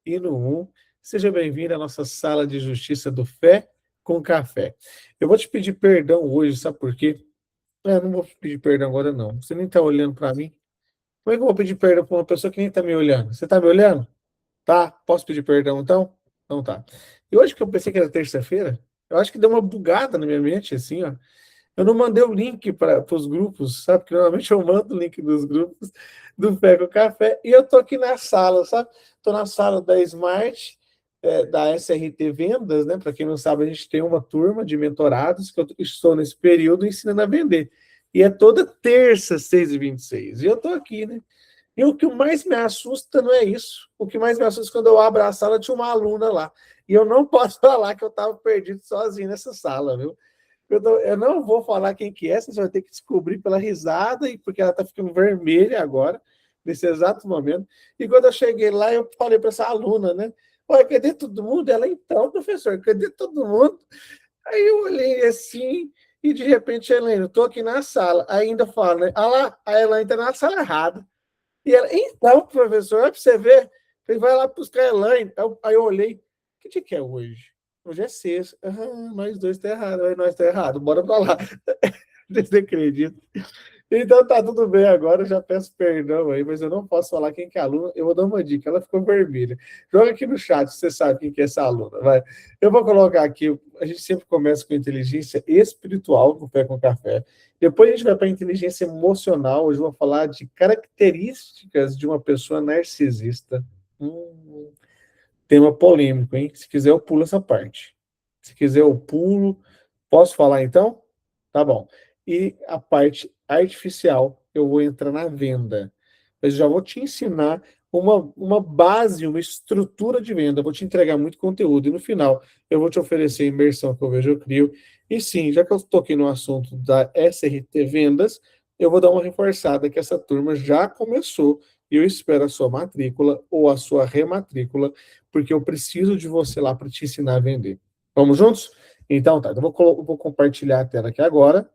e no 1. Seja bem-vindo à nossa sala de justiça do Fé com Café. Eu vou te pedir perdão hoje, sabe por quê? Eu não vou pedir perdão agora, não. Você nem está olhando para mim. Como é que eu vou pedir perdão para uma pessoa que nem está me olhando? Você está me olhando? Tá? Posso pedir perdão, então? Então tá. E hoje que eu pensei que era terça-feira, eu acho que deu uma bugada na minha mente, assim, ó. Eu não mandei o link para os grupos, sabe? Porque normalmente eu mando o link dos grupos do Fé com Café e eu tô aqui na sala, sabe? Tô na sala da Smart, da SRT Vendas, né? Para quem não sabe, a gente tem uma turma de mentorados que eu estou nesse período ensinando a vender. E é toda terça, 6h26. E eu tô aqui, né? E o que mais me assusta não é isso. O que mais me assusta é quando eu abro a sala, tinha uma aluna lá. E eu não posso falar que eu estava perdido sozinho nessa sala, viu? Eu não vou falar quem que é, você vai ter que descobrir pela risada, e porque ela está ficando vermelha agora, nesse exato momento. E quando eu cheguei lá, eu falei para essa aluna, né? Olha, cadê todo mundo? Ela, então, professor, cadê todo mundo? Aí eu olhei assim, e de repente, Helena, eu estou aqui na sala. Aí ainda fala, né? Ah lá, a Helena está na sala errada. E ela, então, professor, para você ver, ele vai lá buscar a Elaine. Aí eu olhei, que dia que é hoje? Hoje é sexta. Nós dois tá errado, nós tá errado, bora para lá. Vocês acreditam? Então tá tudo bem agora, eu já peço perdão aí, mas eu não posso falar quem que é a aluna. Eu vou dar uma dica, ela ficou vermelha. Joga aqui no chat se você sabe quem que é essa aluna. Vai. Eu vou colocar aqui, a gente sempre começa com inteligência espiritual, com Fé com Café. Depois a gente vai para a inteligência emocional. Hoje eu vou falar de características de uma pessoa narcisista. Tema polêmico, hein? Se quiser, eu pulo essa parte. Se quiser, eu pulo. Posso falar então? Tá bom. E a parte artificial, eu vou entrar na venda. Mas já vou te ensinar uma base, uma estrutura de venda. Vou te entregar muito conteúdo. E no final, eu vou te oferecer a imersão que eu vejo, eu crio. E sim, já que eu toquei no assunto da SRT Vendas, eu vou dar uma reforçada que essa turma já começou. E eu espero a sua matrícula ou a sua rematrícula, porque eu preciso de você lá para te ensinar a vender. Vamos juntos? Então tá, eu vou compartilhar a tela aqui agora.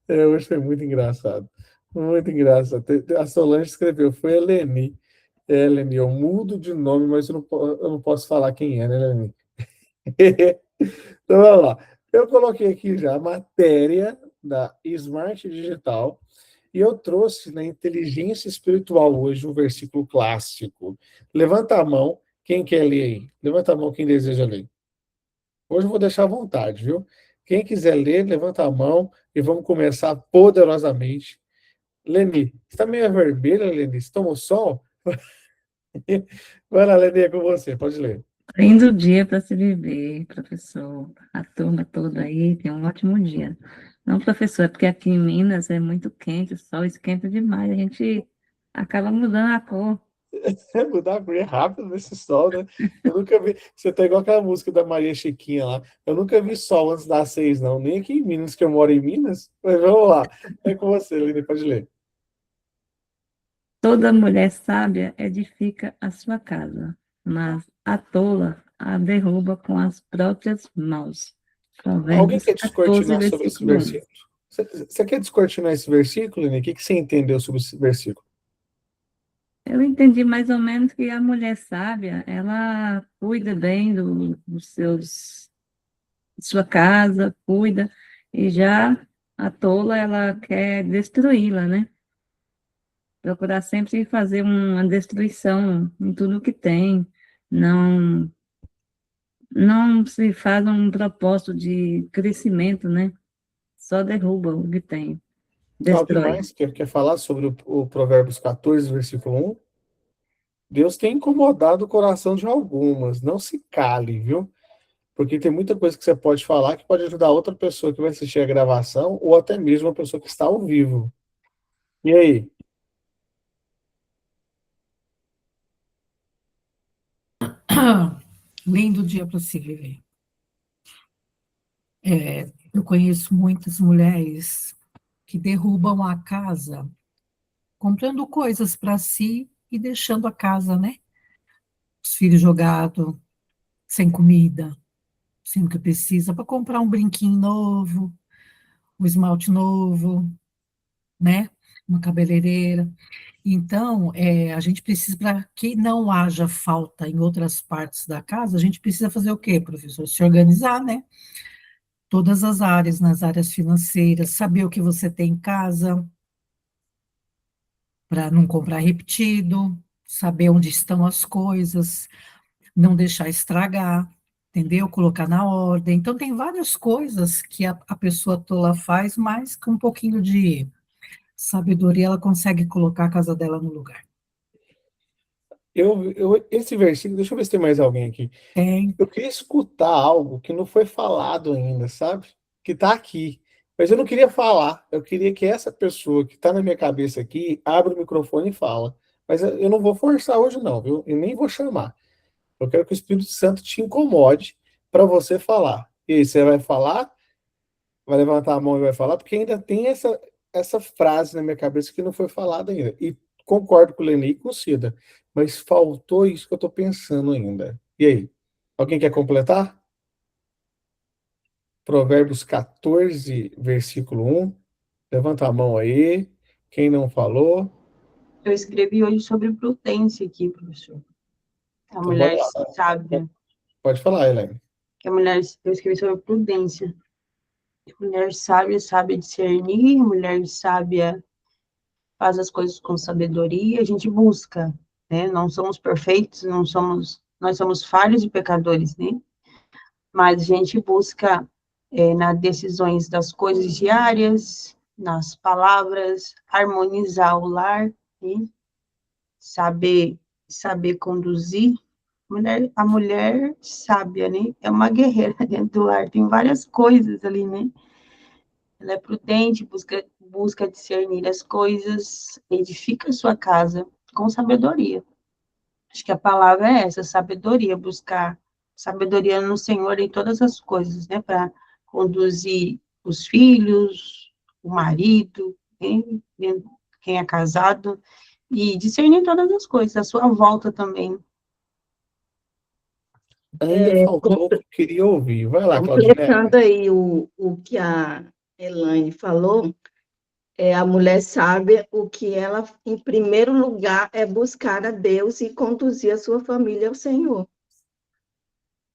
Hoje foi muito engraçado. Muito engraçado. A Solange escreveu, foi a Leni. Leni, eu mudo de nome, mas eu não posso falar quem é, né, Leni? Então, vamos lá. Eu coloquei aqui já a matéria da Smart Digital e eu trouxe na inteligência espiritual hoje um versículo clássico. Levanta a mão, quem quer ler aí? Levanta a mão quem deseja ler. Hoje eu vou deixar à vontade, viu? Quem quiser ler, levanta a mão e vamos começar poderosamente. Leni, você está meio vermelha, Leni? Você tomou sol? Vai lá, Leni, é com você, pode ler. Lindo dia para se viver, professor. A turma toda aí tem um ótimo dia. Não, professor, é porque aqui em Minas é muito quente, o sol esquenta demais, a gente acaba mudando a cor. Mudar a cor é rápido nesse sol, né? Eu nunca vi. Você tá igual aquela música da Maria Chiquinha lá. Eu nunca vi sol antes das 6, não. Nem aqui em Minas, que eu moro em Minas. Mas vamos lá. É com você, Leni, pode ler. Toda mulher sábia edifica a sua casa, mas a tola a derruba com as próprias mãos. Alguém Provérbios quer 14, descortinar sobre esse versículo 1. versículo? Você quer descortinar esse versículo, Leni? O que você entendeu sobre esse versículo? Eu entendi mais ou menos que a mulher sábia, ela cuida bem dos seus sua casa, cuida, e já a tola, ela quer destruí-la, né? Procurar sempre fazer uma destruição em tudo que tem, não, não se faz um propósito de crescimento, né? Só derruba o que tem, Alguém destrói. mais quer falar sobre o Provérbios 14, versículo 1? Deus tem incomodado o coração de algumas. Não se cale, viu? Porque tem muita coisa que você pode falar que pode ajudar outra pessoa que vai assistir a gravação ou até mesmo a pessoa que está ao vivo. E aí? Lindo dia para se viver. Eu conheço muitas mulheres que derrubam a casa comprando coisas para si e deixando a casa, né? Os filhos jogados, sem comida, sem o que precisa, para comprar um brinquinho novo, um esmalte novo, né? uma cabeleireira. Então, a gente precisa, para que não haja falta em outras partes da casa, a gente precisa fazer o quê, professor? Se organizar, né? Todas as áreas, nas áreas financeiras, saber o que você tem em casa, para não comprar repetido, saber onde estão as coisas, não deixar estragar, entendeu? Colocar na ordem. Então, tem várias coisas que a pessoa tola faz, mas com um pouquinho de sabedoria ela consegue colocar a casa dela no lugar. Esse versículo, deixa eu ver se tem mais alguém aqui. Tem. Eu queria escutar algo que não foi falado ainda, sabe? Que está aqui. Mas eu não queria falar. Eu queria que essa pessoa que está na minha cabeça aqui abra o microfone e fala. Mas eu não vou forçar hoje, não, viu? E nem vou chamar. Eu quero que o Espírito Santo te incomode para você falar. E aí, você vai falar? Vai levantar a mão e vai falar? Porque ainda tem essa frase na minha cabeça que não foi falada ainda. E concordo com o Leni e com o Cida. Mas faltou isso que eu estou pensando ainda. E aí? Alguém quer completar? Provérbios 14, versículo 1. Levanta a mão aí. Quem não falou? Eu escrevi hoje sobre prudência aqui, professor. A Então, bora mulher lá. sábia. Pode falar, Helene. Eu escrevi sobre prudência. Mulher sábia sabe discernir, mulher sábia faz as coisas com sabedoria, a gente busca, né? Não somos perfeitos, nós somos falhos e pecadores, né? Mas a gente busca nas decisões das coisas diárias, nas palavras, harmonizar o lar, né? Saber conduzir. A mulher sábia, né? É uma guerreira dentro do lar, tem várias coisas ali, né? Ela é prudente, busca discernir as coisas, edifica a sua casa com sabedoria. Acho que a palavra é essa, sabedoria, buscar sabedoria no Senhor em todas as coisas, né? Para conduzir os filhos, o marido, quem é casado, e discernir todas as coisas, a sua volta também. Ainda faltou o que eu queria ouvir. Vai lá, Completando Claudinete. aí o que a Elaine falou, a mulher sábia, o que ela, em primeiro lugar, é buscar a Deus e conduzir a sua família ao Senhor.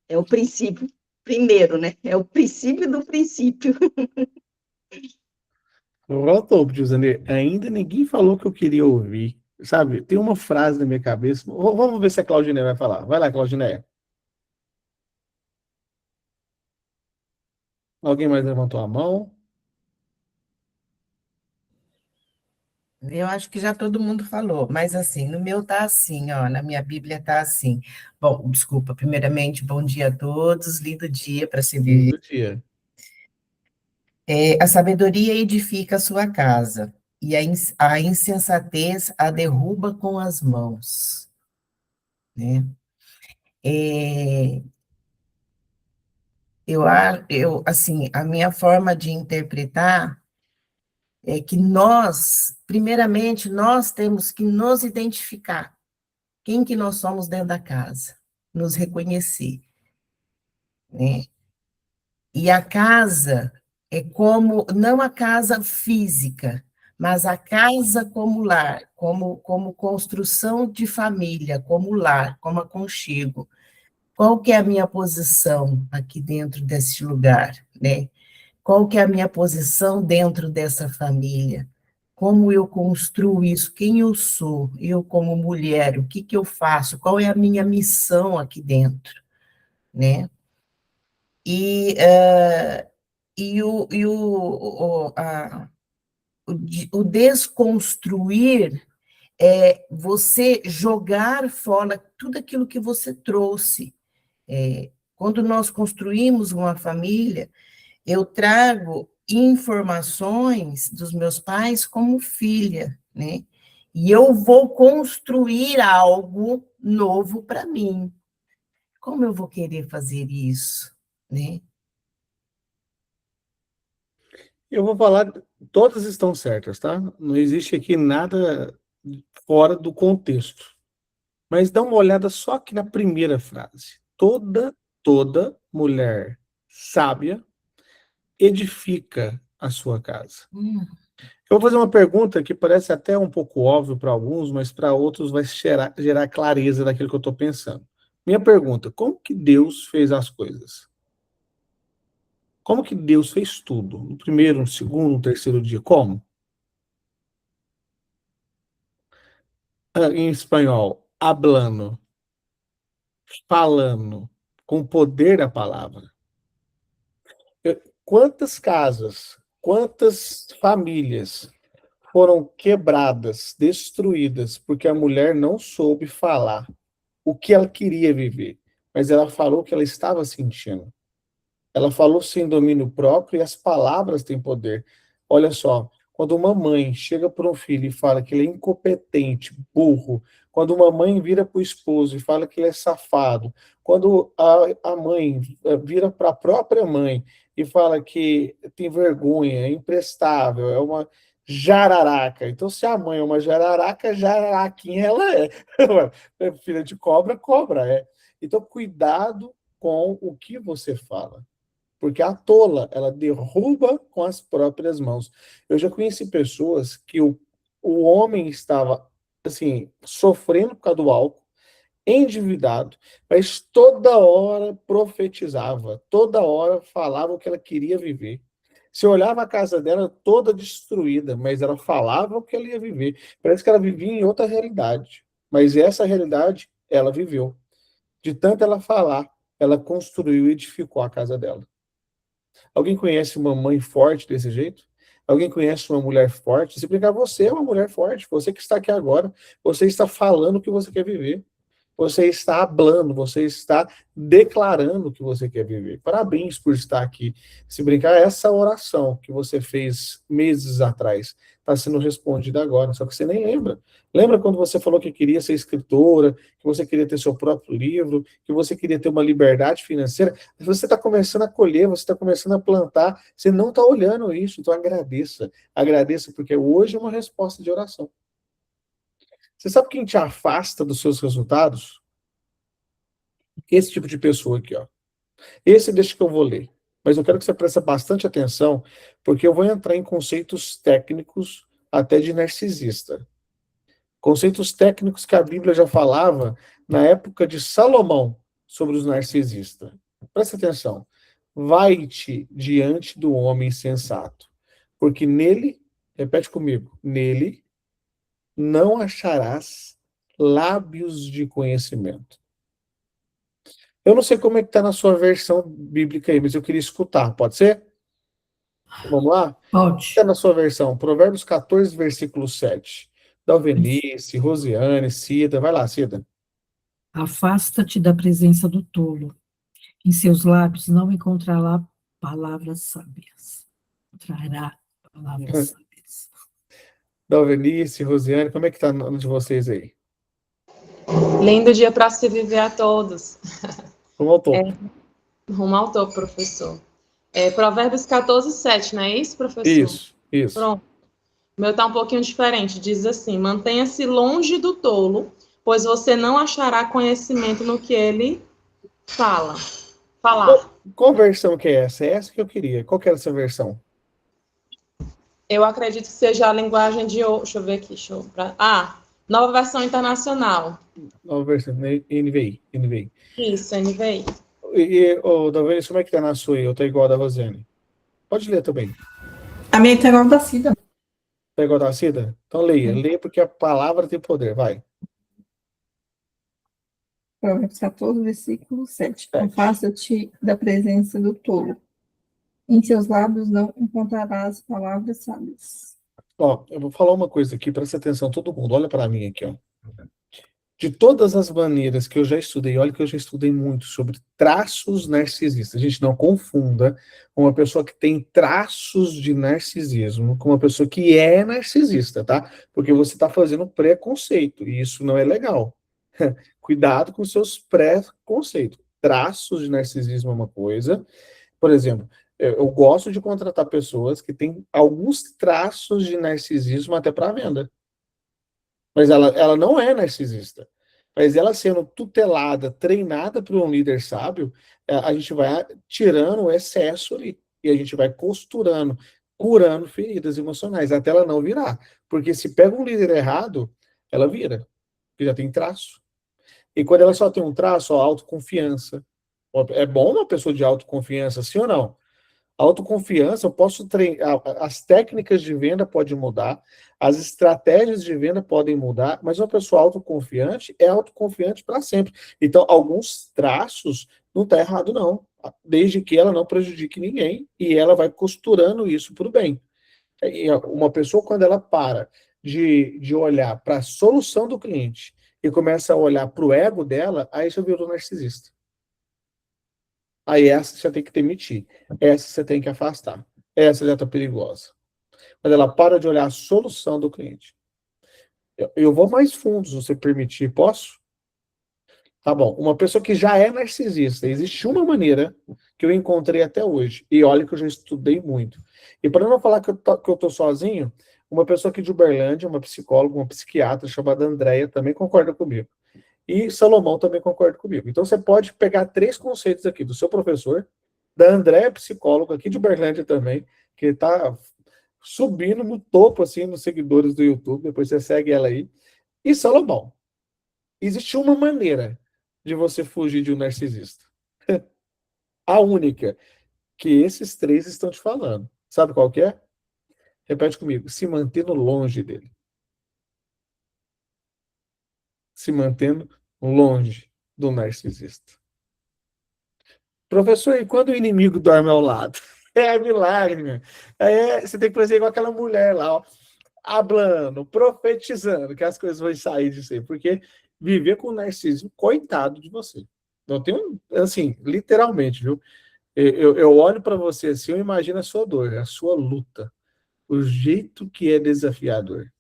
É o princípio primeiro, né? É o princípio do princípio. Voltou, Giuseppe. Ainda ninguém falou o que eu queria ouvir. Sabe, tem uma frase na minha cabeça. Vamos ver se a Claudinete vai falar. Vai lá, Claudinete. Alguém mais levantou a mão? Eu acho que já todo mundo falou, mas assim, no meu tá assim, ó, na minha Bíblia tá assim. Bom, desculpa, primeiramente, bom dia a todos, lindo dia para se viver. Do dia. A sabedoria edifica a sua casa, e a insensatez a derruba com as mãos, né? É, assim, a minha forma de interpretar é que nós, primeiramente, nós temos que nos identificar. Quem que nós somos dentro da casa? Nos reconhecer, né? E a casa é como, não a casa física, mas a casa como lar, como construção de família, como lar, como aconchego. Qual que é a minha posição aqui dentro desse lugar, né? Qual que é a minha posição dentro dessa família? Como eu construo isso? Quem eu sou? Eu como mulher, o que que eu faço? Qual é a minha missão aqui dentro, né? E, o desconstruir é você jogar fora tudo aquilo que você trouxe. Quando nós construímos uma família, eu trago informações dos meus pais como filha, né? E eu vou construir algo novo para mim. Como eu vou querer fazer isso, né? Eu vou falar, todas estão certas, tá? Não existe aqui nada fora do contexto. Mas dá uma olhada só aqui na primeira frase. Toda mulher sábia edifica a sua casa. Eu vou fazer uma pergunta que parece até um pouco óbvio para alguns, mas para outros vai gerar clareza daquilo que eu estou pensando. Minha pergunta, como que Deus fez as coisas? Como que Deus fez tudo? No primeiro, no segundo, no terceiro dia, como? Em espanhol, hablando, falando, com o poder da palavra. Quantas casas, quantas famílias foram quebradas, destruídas, porque a mulher não soube falar o que ela queria viver, mas ela falou o que ela estava sentindo. Ela falou sem domínio próprio e as palavras têm poder. Olha só, quando uma mãe chega para um filho e fala que ele é incompetente, burro, quando uma mãe vira para o esposo e fala que ele é safado, quando a mãe vira para a própria mãe e fala que tem vergonha, é imprestável, é uma jararaca. Então, se a mãe é uma jararaca, jararaquinha ela é. Filha de cobra, cobra é. Então, cuidado com o que você fala. Porque a tola, ela derruba com as próprias mãos. Eu já conheci pessoas que o homem estava, assim, sofrendo por causa do álcool, endividado, mas toda hora profetizava, toda hora falava o que ela queria viver. Você olhava a casa dela toda destruída, mas ela falava o que ela ia viver. Parece que ela vivia em outra realidade. Mas essa realidade, ela viveu. De tanto ela falar, ela construiu e edificou a casa dela. Alguém conhece uma mãe forte desse jeito? Alguém conhece uma mulher forte? Se brincar, você é uma mulher forte, você que está aqui agora, você está falando o que você quer viver. Você está hablando, você está declarando o que você quer viver. Parabéns por estar aqui. Se brincar, essa oração que você fez meses atrás está sendo respondida agora, só que você nem lembra. Lembra quando você falou que queria ser escritora, que você queria ter seu próprio livro, que você queria ter uma liberdade financeira? Você está começando a colher, você está começando a plantar, você não está olhando isso, então agradeça. Agradeça, porque hoje é uma resposta de oração. Você sabe quem te afasta dos seus resultados? Esse tipo de pessoa aqui, ó. Esse deixa que eu vou ler. Mas eu quero que você preste bastante atenção, porque eu vou entrar em conceitos técnicos até de narcisista. Conceitos técnicos que a Bíblia já falava na época de Salomão sobre os narcisistas. Presta atenção. Vai-te diante do homem sensato, porque nele, repete comigo, nele não acharás lábios de conhecimento. Eu não sei como é que está na sua versão bíblica aí, mas eu queria escutar, pode ser? Vamos lá? Pode. Está na sua versão, Provérbios 14, versículo 7. Dalvenice, Rosiane, Cida, vai lá, Cida. Afasta-te da presença do tolo. Em seus lábios não encontrará palavras sábias. Encontrará palavras sábias. Dalvenice, Rosiane, como é que está de vocês aí? Lindo dia para se viver a todos. Vamos ao topo. Rumo ao topo, professor. Provérbios 14, 7, não é isso, professor? Isso. Pronto. O meu está um pouquinho diferente. Diz assim: mantenha-se longe do tolo, pois você não achará conhecimento no que ele falar. Qual versão que é essa? É essa que eu queria. Qual que era essa versão? Eu acredito que seja a linguagem de... Deixa eu ver aqui. Nova versão internacional. Nova versão, NVI. Isso, NVI. Dalvenice, como é que tá na sua aí? Ou tá igual a da Rosiane? Pode ler também. A minha tá igual da Cida. Tá igual a da Cida? Então leia porque a palavra tem poder, vai. Provérbios 14, versículo 7. Afasta-te da presença do tolo. Em seus lábios não encontrarás palavras sábias. Ó, eu vou falar uma coisa aqui, presta atenção, todo mundo, olha para mim aqui, ó. De todas as maneiras que eu já estudei, olha que eu já estudei muito sobre traços narcisistas. A gente não confunda uma pessoa que tem traços de narcisismo com uma pessoa que é narcisista, tá? Porque você está fazendo preconceito, e isso não é legal. Cuidado com seus preconceitos. Traços de narcisismo é uma coisa. Por exemplo, eu gosto de contratar pessoas que têm alguns traços de narcisismo até para venda. Mas ela não é narcisista. Mas ela sendo tutelada, treinada por um líder sábio, a gente vai tirando o excesso ali. E a gente vai costurando. curando feridas emocionais, até ela não virar. Porque se pega um líder errado, ela vira, porque já tem traço. E quando ela só tem um traço, ó, autoconfiança. É bom uma pessoa de autoconfiança, sim ou não? Autoconfiança, eu posso treinar, as técnicas de venda podem mudar, as estratégias de venda podem mudar, mas uma pessoa autoconfiante é autoconfiante para sempre. Então, alguns traços não está errado, não, desde que ela não prejudique ninguém e ela vai costurando isso para o bem. E uma pessoa, quando ela para de olhar para a solução do cliente e começa a olhar para o ego dela, aí você virou narcisista. Aí essa você tem que demitir. Essa você tem que afastar. Essa já está perigosa. Mas ela para de olhar a solução do cliente. Eu vou mais fundo, se você permitir. Posso? Tá bom. Uma pessoa que já é narcisista, existe uma maneira que eu encontrei até hoje. E olha que eu já estudei muito. E para não falar que eu tô sozinho, uma pessoa aqui de Uberlândia, uma psicóloga, uma psiquiatra chamada Andréia, também concorda comigo. E Salomão também concorda comigo. Então você pode pegar 3 conceitos aqui do seu professor, da Andréa, psicóloga aqui de Uberlândia também, que está subindo no topo, assim, nos seguidores do YouTube, depois você segue ela aí, e Salomão. Existe uma maneira de você fugir de um narcisista. A única que esses 3 estão te falando. Sabe qual que é? Repete comigo. Se mantendo longe dele. Se mantendo longe do narcisista. Professor, e quando o inimigo dorme ao lado? É milagre, meu. Você tem que fazer igual aquela mulher lá, ó, hablando, profetizando, que as coisas vão sair disso aí, porque viver com narcisismo, coitado de você. Não tem assim, literalmente, viu? Eu olho para você assim, eu imagino a sua dor, a sua luta, o jeito que é desafiador.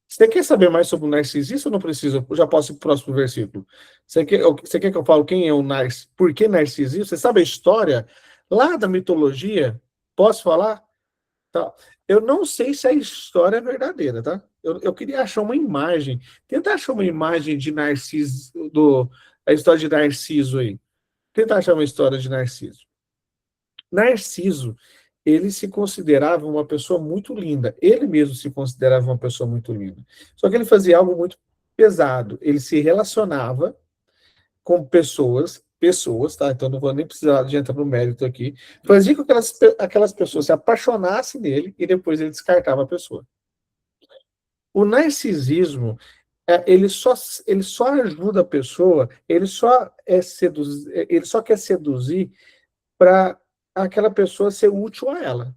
Você quer saber mais sobre o narcisista ou não precisa? Eu já posso ir para o próximo versículo. Você quer que eu fale quem é o narcisista? Por que narcisista? Você sabe a história lá da mitologia? Posso falar? Tá. Eu não sei se a história é verdadeira, tá? Eu queria achar uma imagem. Tenta achar uma imagem de Narciso, a história de Narciso aí. Tenta achar uma história de Narciso. Narciso, ele se considerava uma pessoa muito linda. Ele mesmo se considerava uma pessoa muito linda. Só que ele fazia algo muito pesado. Ele se relacionava com pessoas, tá? Então não vou nem precisar de entrar no mérito aqui. Fazia com que aquelas pessoas se apaixonassem nele e depois ele descartava a pessoa. O narcisismo, ele só ajuda a pessoa, ele só quer seduzir para aquela pessoa ser útil a ela,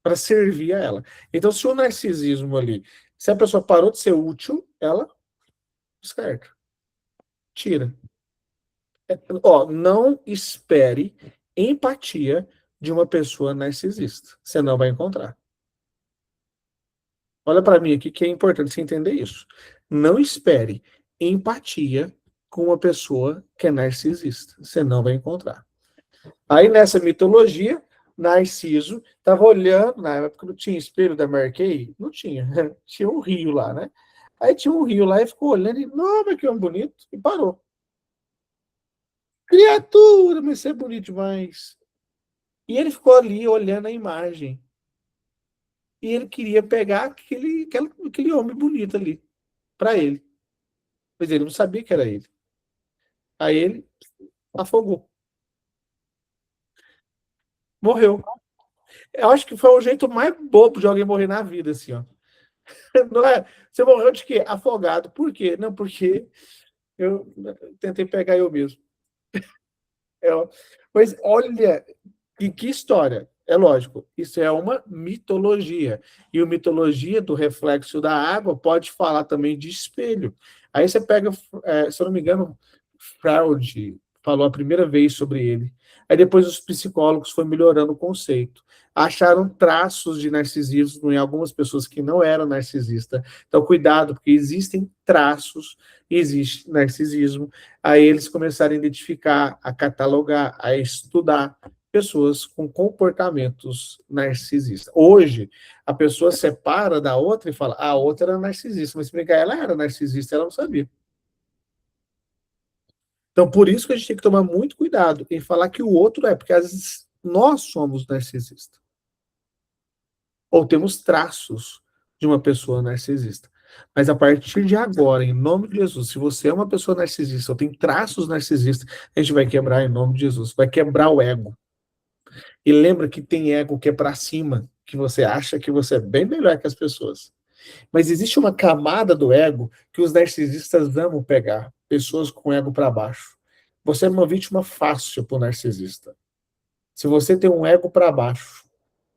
para servir a ela. Então, se o narcisismo ali, se a pessoa parou de ser útil, ela descarta, tira. Não espere empatia de uma pessoa narcisista. Você não vai encontrar. Olha para mim aqui que é importante você entender isso. Não espere empatia com uma pessoa que é narcisista. Você não vai encontrar. Aí nessa mitologia, Narciso estava olhando, na época não tinha espelho da Marquei? Não tinha. Tinha um rio lá, né? Aí tinha um rio lá e ficou olhando e, não, mas que é bonito, e parou. Criatura, mas você é bonito demais. E ele ficou ali olhando a imagem. E ele queria pegar aquele homem bonito ali, para ele. Mas ele não sabia que era ele. Aí ele afogou. Morreu. Eu acho que foi o jeito mais bobo de alguém morrer na vida, assim, ó. Não é? Você morreu de quê? Afogado. Por quê? Não, porque eu tentei pegar eu mesmo. Mas olha, que história. É lógico, isso é uma mitologia. E a mitologia do reflexo da água pode falar também de espelho. Aí você pega, se eu não me engano, Freud falou a primeira vez sobre ele. Aí depois os psicólogos foram melhorando o conceito. Acharam traços de narcisismo em algumas pessoas que não eram narcisistas. Então, cuidado, porque existem traços, existe narcisismo. Aí eles começaram a identificar, a catalogar, a estudar pessoas com comportamentos narcisistas. Hoje, a pessoa separa da outra e fala, a outra era narcisista, mas se ela era narcisista, ela não sabia. Então, por isso que a gente tem que tomar muito cuidado em falar que o outro porque às vezes nós somos narcisistas. ou temos traços de uma pessoa narcisista. Mas a partir de agora, em nome de Jesus, se você é uma pessoa narcisista ou tem traços narcisistas, a gente vai quebrar em nome de Jesus, vai quebrar o ego. E lembra que tem ego que é para cima, que você acha que você é bem melhor que as pessoas. Mas existe uma camada do ego que os narcisistas amam pegar, pessoas com ego para baixo. Você é uma vítima fácil para o narcisista. Se você tem um ego para baixo,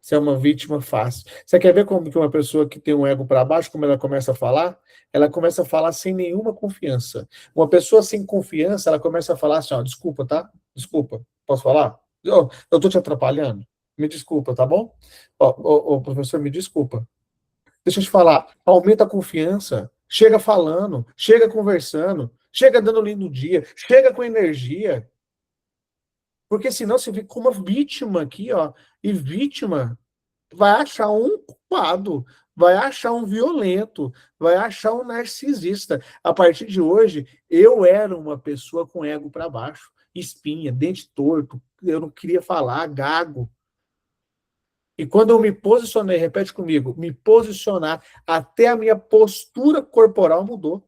você é uma vítima fácil. Você quer ver como que uma pessoa que tem um ego para baixo, como ela começa a falar? Ela começa a falar sem nenhuma confiança. Uma pessoa sem confiança, ela começa a falar assim, ó, desculpa, tá? Desculpa, posso falar? Eu tô te atrapalhando? Me desculpa, tá bom? Ó, professor, me desculpa. Deixa eu te falar, aumenta a confiança, chega falando, chega conversando, chega dando lindo dia, chega com energia. Porque senão você fica como uma vítima aqui, ó, e vítima vai achar um culpado, vai achar um violento, vai achar um narcisista. A partir de hoje, eu era uma pessoa com ego para baixo, espinha, dente torto, eu não queria falar, gago. E quando eu me posicionei, repete comigo, me posicionar, até a minha postura corporal mudou.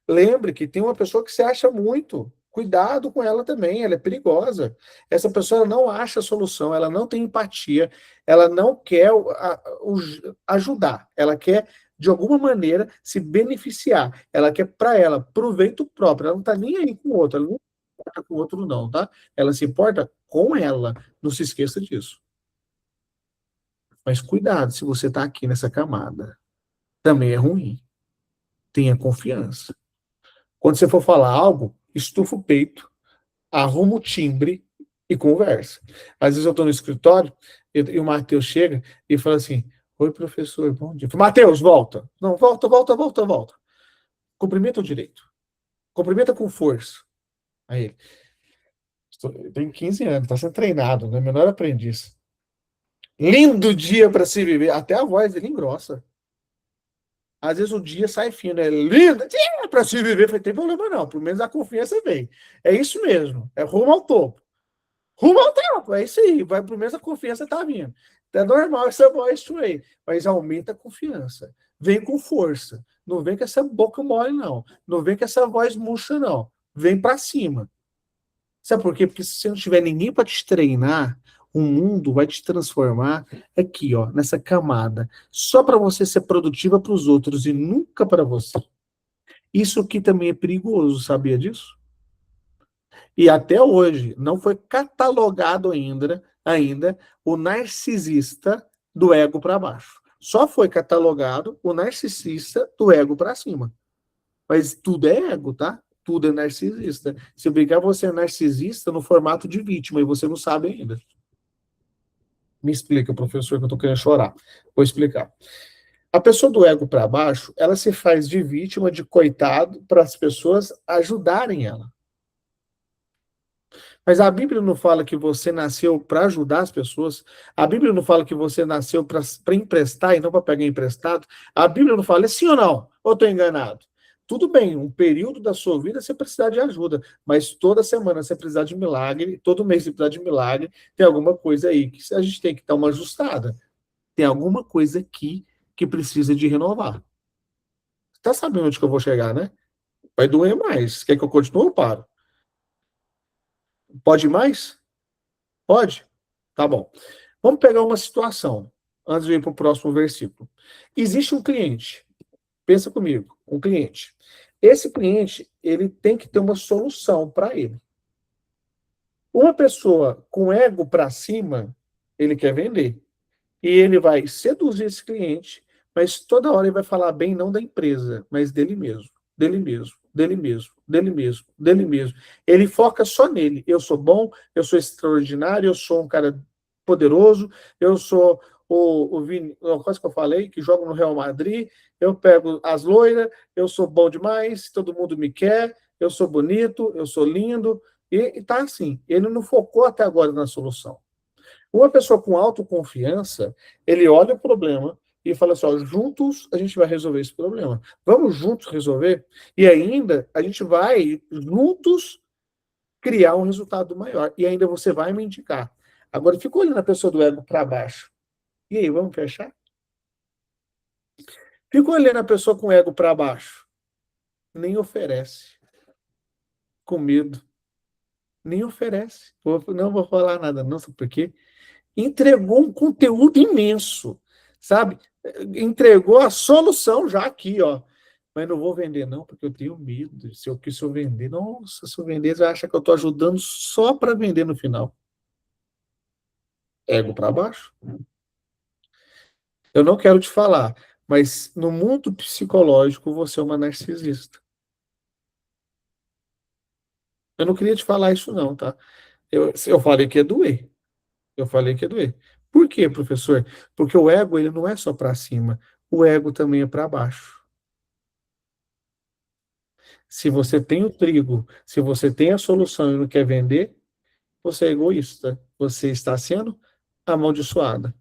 Lembre que tem uma pessoa que se acha muito. Cuidado com ela também, ela é perigosa. Essa pessoa ela não acha solução, ela não tem empatia, ela não quer ajudar, ela quer, de alguma maneira, se beneficiar. Ela quer para ela, proveito próprio, ela não está nem aí com o outro, ela não se importa com o outro não, tá? Ela se importa com ela, não se esqueça disso. Mas cuidado se você está aqui nessa camada. Também é ruim. Tenha confiança. Quando você for falar algo, estufa o peito, arruma o timbre e conversa. Às vezes eu estou no escritório e o Matheus chega e fala assim, oi, professor, bom dia. Matheus, volta. Não, volta. Cumprimenta o direito. Cumprimenta com força. Aí ele tem 15 anos, está sendo treinado, né? Menor aprendiz. Lindo dia para se viver. Até a voz dele engrossa. Às vezes o dia sai fino, é lindo dia para se viver. Falei, tem problema não, pelo menos a confiança vem. É isso mesmo, é rumo ao topo. Rumo ao topo, é isso aí. Vai, pelo menos a confiança tá vindo. É normal essa voz aí, mas aumenta a confiança. Vem com força. Não vem com essa boca mole, não. Não vem com essa voz murcha, não. Vem para cima. Sabe por quê? Porque se você não tiver ninguém para te treinar, o mundo vai te transformar aqui, ó, nessa camada, só para você ser produtiva para os outros e nunca para você. Isso aqui também é perigoso, sabia disso? E até hoje não foi catalogado ainda o narcisista do ego para baixo. Só foi catalogado o narcisista do ego para cima. Mas tudo é ego, tá? Tudo é narcisista. Se brincar, você é narcisista no formato de vítima e você não sabe ainda. Me explica, professor, que eu tô querendo chorar. Vou explicar. A pessoa do ego para baixo, ela se faz de vítima, de coitado, para as pessoas ajudarem ela. Mas a Bíblia não fala que você nasceu para ajudar as pessoas. A Bíblia não fala que você nasceu para emprestar e não para pegar emprestado. A Bíblia não fala, é sim ou não? Ou estou enganado? Tudo bem, um período da sua vida você precisar de ajuda, mas toda semana você precisar de milagre, todo mês você precisar de milagre, tem alguma coisa aí que a gente tem que dar uma ajustada. Tem alguma coisa aqui que precisa de renovar. Tá sabendo onde que eu vou chegar, né? Vai doer mais. Quer que eu continue ou paro? Pode ir mais? Pode? Tá bom. Vamos pegar uma situação, antes de ir para o próximo versículo. Existe um cliente. Pensa comigo, um cliente. Esse cliente, ele tem que ter uma solução para ele. Uma pessoa com ego para cima, ele quer vender. E ele vai seduzir esse cliente, mas toda hora ele vai falar bem não da empresa, mas dele mesmo, dele mesmo, dele mesmo, dele mesmo, dele mesmo. Ele foca só nele. Eu sou bom, eu sou extraordinário, eu sou um cara poderoso, eu sou o Vini, uma coisa que eu falei, que joga no Real Madrid, eu pego as loiras, eu sou bom demais, todo mundo me quer, eu sou bonito, eu sou lindo, e tá assim. Ele não focou até agora na solução. Uma pessoa com autoconfiança, ele olha o problema e fala assim, ó, juntos a gente vai resolver esse problema. Vamos juntos resolver? E ainda a gente vai juntos criar um resultado maior. E ainda você vai me indicar. Agora, fica olhando a pessoa do ego para baixo E aí, vamos fechar? Fica olhando a pessoa com o ego para baixo. Nem oferece. Com medo. Nem oferece. Não vou falar nada, não, sabe por quê? Entregou um conteúdo imenso, sabe? Entregou a solução já aqui, ó. Mas não vou vender, não, porque eu tenho medo. Se eu vender, nossa, se eu vender, você acha que eu estou ajudando só para vender no final. Ego para baixo. Eu não quero te falar, mas no mundo psicológico você é uma narcisista. Eu não queria te falar isso, não, tá? Eu falei que ia doer. Eu falei que ia doer. Por quê, professor? Porque o ego, ele não é só para cima. O ego também é para baixo. Se você tem o trigo, se você tem a solução e não quer vender, você é egoísta. Você está sendo amaldiçoada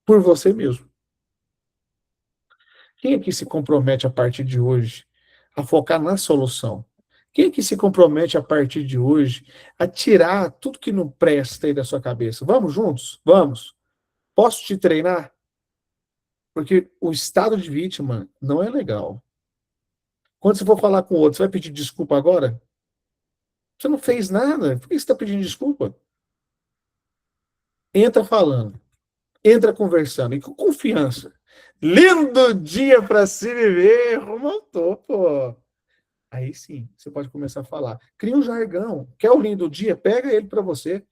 por você mesmo. Quem é que se compromete a partir de hoje a focar na solução? Quem é que se compromete a partir de hoje a tirar tudo que não presta aí da sua cabeça? Vamos juntos? Vamos. Posso te treinar? Porque o estado de vítima não é legal. Quando você for falar com o outro, você vai pedir desculpa agora? Você não fez nada. Por que você está pedindo desculpa? Entra falando. Entra conversando. E com confiança. Lindo dia para se viver. Rumo ao topo. Aí sim, você pode começar a falar. Cria um jargão. Quer o lindo dia? Pega ele para você.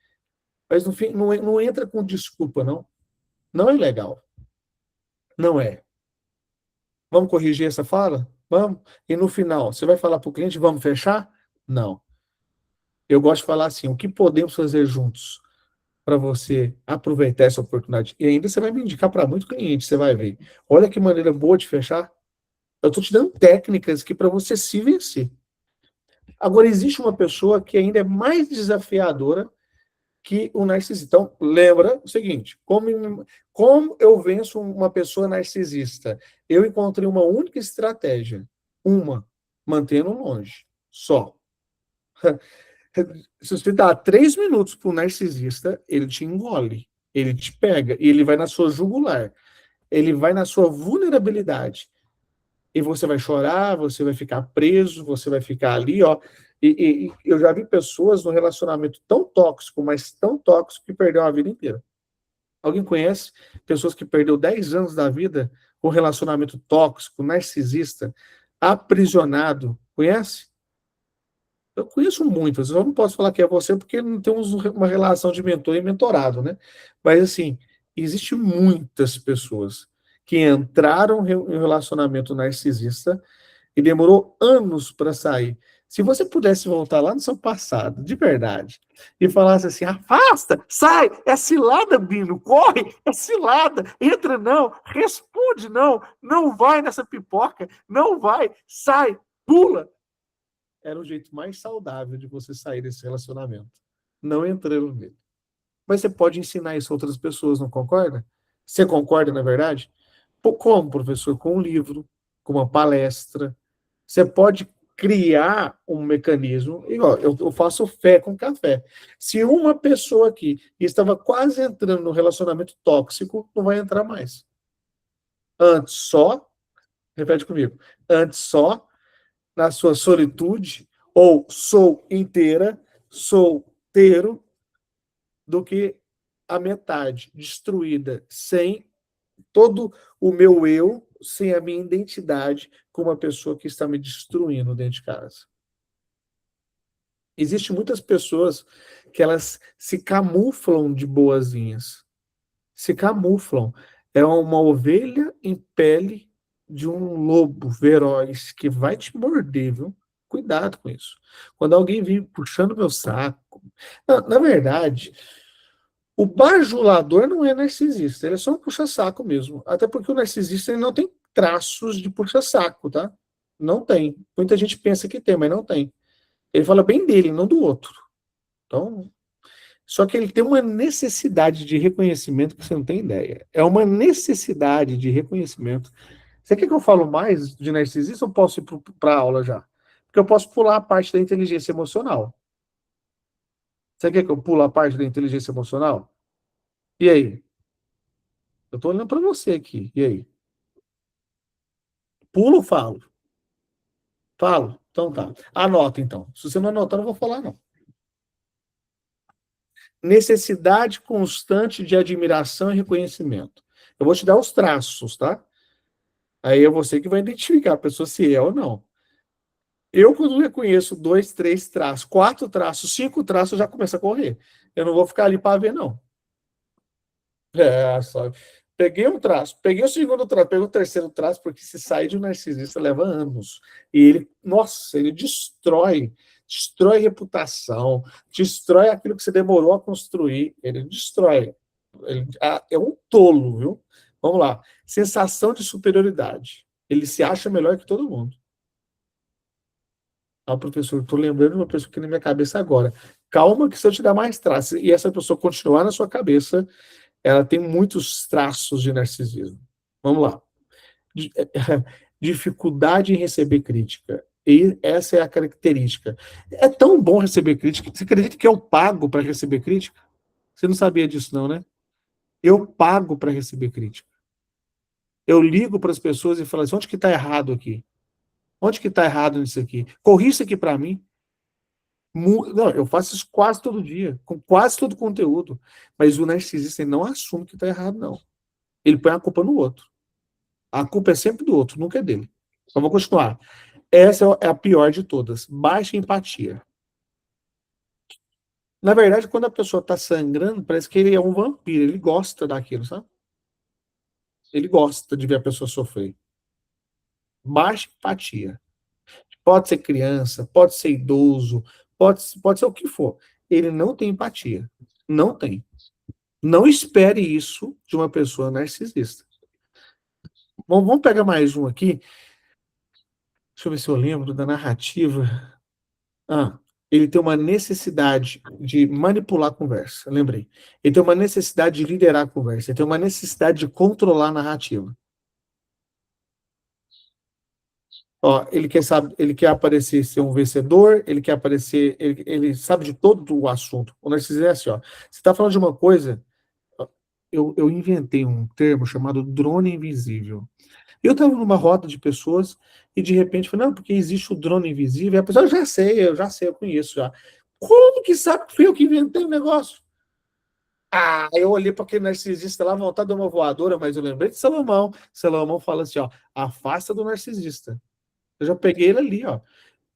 Mas no fim, não entra com desculpa, não. Não é legal. Não é. Vamos corrigir essa fala? Vamos. E no final, você vai falar para o cliente, vamos fechar? Não. Eu gosto de falar assim, o que podemos fazer juntos para você aproveitar essa oportunidade? E ainda você vai me indicar para muito cliente, você vai ver. Olha que maneira boa de fechar. Eu estou te dando técnicas aqui para você se vencer. Agora, existe uma pessoa que ainda é mais desafiadora que o narcisista. Então, lembra o seguinte, como eu venço uma pessoa narcisista? Eu encontrei uma única estratégia. Mantendo longe. Só. Se você dá 3 minutos para o narcisista, ele te engole, ele te pega, e ele vai na sua jugular, ele vai na sua vulnerabilidade. E você vai chorar, você vai ficar preso, você vai ficar ali, ó. E eu já vi pessoas num relacionamento tão tóxico, mas tão tóxico, que perdeu a vida inteira. Alguém conhece pessoas que perdeu 10 anos da vida com relacionamento tóxico, narcisista, aprisionado? Conhece? Eu conheço muitas, eu não posso falar que é você porque não temos uma relação de mentor e mentorado, né? Mas, assim, existem muitas pessoas que entraram em um relacionamento narcisista e demorou anos para sair. Se você pudesse voltar lá no seu passado, de verdade, e falasse assim, afasta, sai, é cilada, Bino, corre, é cilada, entra não, responde não, não vai nessa pipoca, não vai, sai, pula. Era o jeito mais saudável de você sair desse relacionamento. Não entrando nele. Mas você pode ensinar isso a outras pessoas, não concorda? Você concorda, na verdade? Como, professor? Com um livro, com uma palestra. Você pode criar um mecanismo. Igual, eu faço fé com café. Se uma pessoa aqui estava quase entrando no relacionamento tóxico, não vai entrar mais. Antes só, repete comigo, antes só, na sua solitude, ou sou inteira, solteiro, do que a metade destruída, sem todo o meu eu, sem a minha identidade, com uma pessoa que está me destruindo dentro de casa. Existem muitas pessoas que elas se camuflam de boazinhas. Se camuflam. É uma ovelha em pele de um lobo feroz que vai te morder, viu? Cuidado com isso. Quando alguém vem puxando meu saco. Na verdade, o bajulador não é narcisista, ele é só um puxa-saco mesmo. Até porque o narcisista ele não tem traços de puxa-saco, tá? Não tem. Muita gente pensa que tem, mas não tem. Ele fala bem dele, não do outro. Então, só que ele tem uma necessidade de reconhecimento que você não tem ideia. É uma necessidade de reconhecimento. Você quer que eu falo mais de narcisista ou posso ir para a aula já? Porque eu posso pular a parte da inteligência emocional. Você quer que eu pule a parte da inteligência emocional? E aí? Eu estou olhando para você aqui. E aí? Pulo ou falo? Falo? Então tá. Anota, então. Se você não anotar, eu não vou falar, não. Necessidade constante de admiração e reconhecimento. Eu vou te dar os traços, tá? Aí é você que vai identificar a pessoa se é ou não. Eu, quando reconheço 2, 3 traços, 4 traços, 5 traços, eu já começo a correr. Eu não vou ficar ali para ver, não. Só. Peguei um traço, peguei o segundo traço, peguei o terceiro traço, porque se sair de um narcisista leva anos. E ele, nossa, ele destrói reputação, destrói aquilo que você demorou a construir, ele destrói. É um tolo, viu? Vamos lá. Sensação de superioridade. Ele se acha melhor que todo mundo. Ah, professor, estou lembrando de uma pessoa aqui na minha cabeça agora. Calma que se eu te dar mais traços, e essa pessoa continuar na sua cabeça, ela tem muitos traços de narcisismo. Vamos lá. Dificuldade em receber crítica. E essa é a característica. É tão bom receber crítica. Você acredita que eu pago para receber crítica? Você não sabia disso, não, né? Eu pago para receber crítica. Eu ligo para as pessoas e falo assim, onde que está errado aqui? Onde que está errado nisso aqui? Corrija isso aqui para mim. Não, eu faço isso quase todo dia, com quase todo o conteúdo. Mas o narcisista não assume que está errado, não. Ele põe a culpa no outro. A culpa é sempre do outro, nunca é dele. Então, vou continuar. Essa é a pior de todas. Baixa empatia. Na verdade, quando a pessoa está sangrando, parece que ele é um vampiro. Ele gosta daquilo, sabe? Ele gosta de ver a pessoa sofrer. Baixa empatia. Pode ser criança, pode ser idoso, pode ser o que for. Ele não tem empatia. Não tem. Não espere isso de uma pessoa narcisista. Bom, vamos pegar mais um aqui. Deixa eu ver se eu lembro da narrativa. Ele tem uma necessidade de manipular a conversa. Lembrei. Ele tem uma necessidade de liderar a conversa. Ele tem uma necessidade de controlar a narrativa. Ó, ele quer aparecer ser um vencedor, ele quer aparecer, ele sabe de todo o assunto. O narcisista é assim, ó. Você está falando de uma coisa, eu inventei um termo chamado drone invisível. Eu estava numa roda de pessoas e de repente falei, não, porque existe o drone invisível. E a pessoa, eu já sei, eu conheço já. Como que sabe que fui eu que inventei o negócio? Eu olhei para aquele narcisista lá, vontade de uma voadora, mas eu lembrei de Salomão. Salomão fala assim, ó, afasta do narcisista. Eu já peguei ele ali, ó.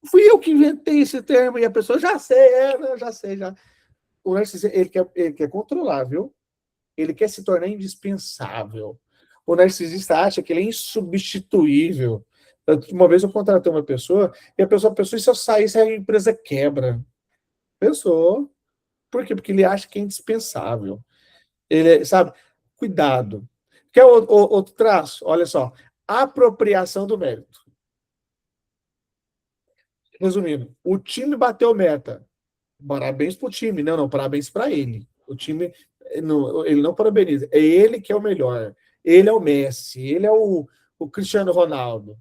Fui eu que inventei esse termo, e a pessoa, já sei, já sei, já. O narcisista, ele quer controlar, viu? Ele quer se tornar indispensável. O narcisista acha que ele é insubstituível. Uma vez eu contratei uma pessoa, e a pessoa pensou, e se eu saísse, a empresa quebra. Pensou. Por quê? Porque ele acha que é indispensável. Ele, sabe? Cuidado. Quer outro traço? Olha só. Apropriação do mérito. Resumindo, o time bateu meta. Parabéns pro time. Não, parabéns para ele. O time, ele não parabeniza. É ele que é o melhor. Ele é o Messi. Ele é o Cristiano Ronaldo.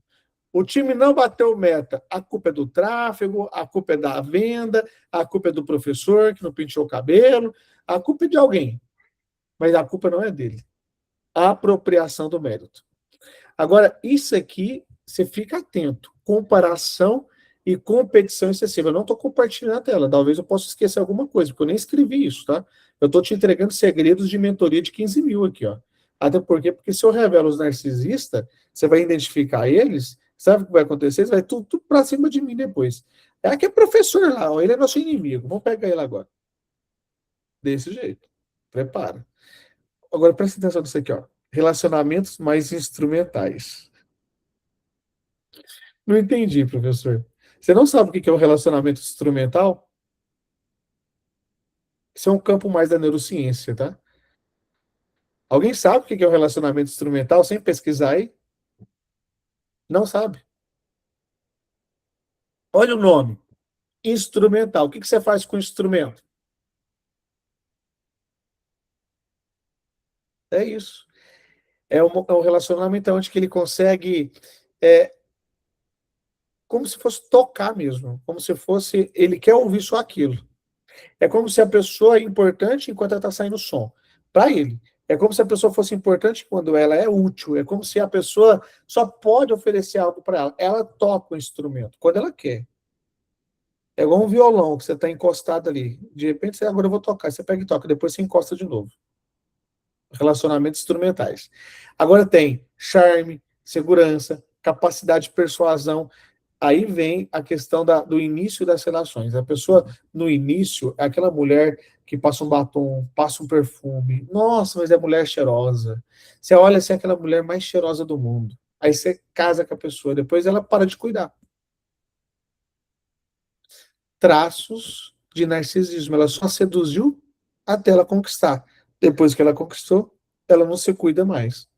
O time não bateu meta. A culpa é do tráfego, a culpa é da venda, a culpa é do professor que não penteou o cabelo, a culpa é de alguém. Mas a culpa não é dele. A apropriação do mérito. Agora, isso aqui, você fica atento. Comparação e competição excessiva. Eu não estou compartilhando a tela. Talvez eu possa esquecer alguma coisa, porque eu nem escrevi isso, tá? Eu estou te entregando segredos de mentoria de 15 mil aqui, ó. Até porque se eu revelo os narcisistas, você vai identificar eles, sabe o que vai acontecer? Você vai tudo para cima de mim depois. É aquele professor lá, ó, ele é nosso inimigo. Vamos pegar ele agora. Desse jeito. Prepara. Agora, presta atenção nisso aqui, ó. Relacionamentos mais instrumentais. Não entendi, professor. Você não sabe o que é um relacionamento instrumental? Isso é um campo mais da neurociência, tá? Alguém sabe o que é um relacionamento instrumental sem pesquisar aí? Não sabe. Olha o nome. Instrumental. O que você faz com o instrumento? É isso. É um relacionamento onde que ele consegue como se fosse tocar mesmo. Como se fosse... Ele quer ouvir só aquilo. É como se a pessoa é importante enquanto ela está saindo som. Para ele. É como se a pessoa fosse importante quando ela é útil. É como se a pessoa só pode oferecer algo para ela. Ela toca o instrumento quando ela quer. É igual um violão que você está encostado ali. De repente, você, agora eu vou tocar. Você pega e toca, depois você encosta de novo. Relacionamentos instrumentais. Agora tem charme, segurança, capacidade de persuasão. Aí vem a questão do início das relações. A pessoa, no início, é aquela mulher que passa um batom, passa um perfume. Nossa, mas é mulher cheirosa. Você olha assim, é aquela mulher mais cheirosa do mundo. Aí você casa com a pessoa, depois ela para de cuidar. Traços de narcisismo. Ela só seduziu até ela conquistar. Depois que ela conquistou, ela não se cuida mais.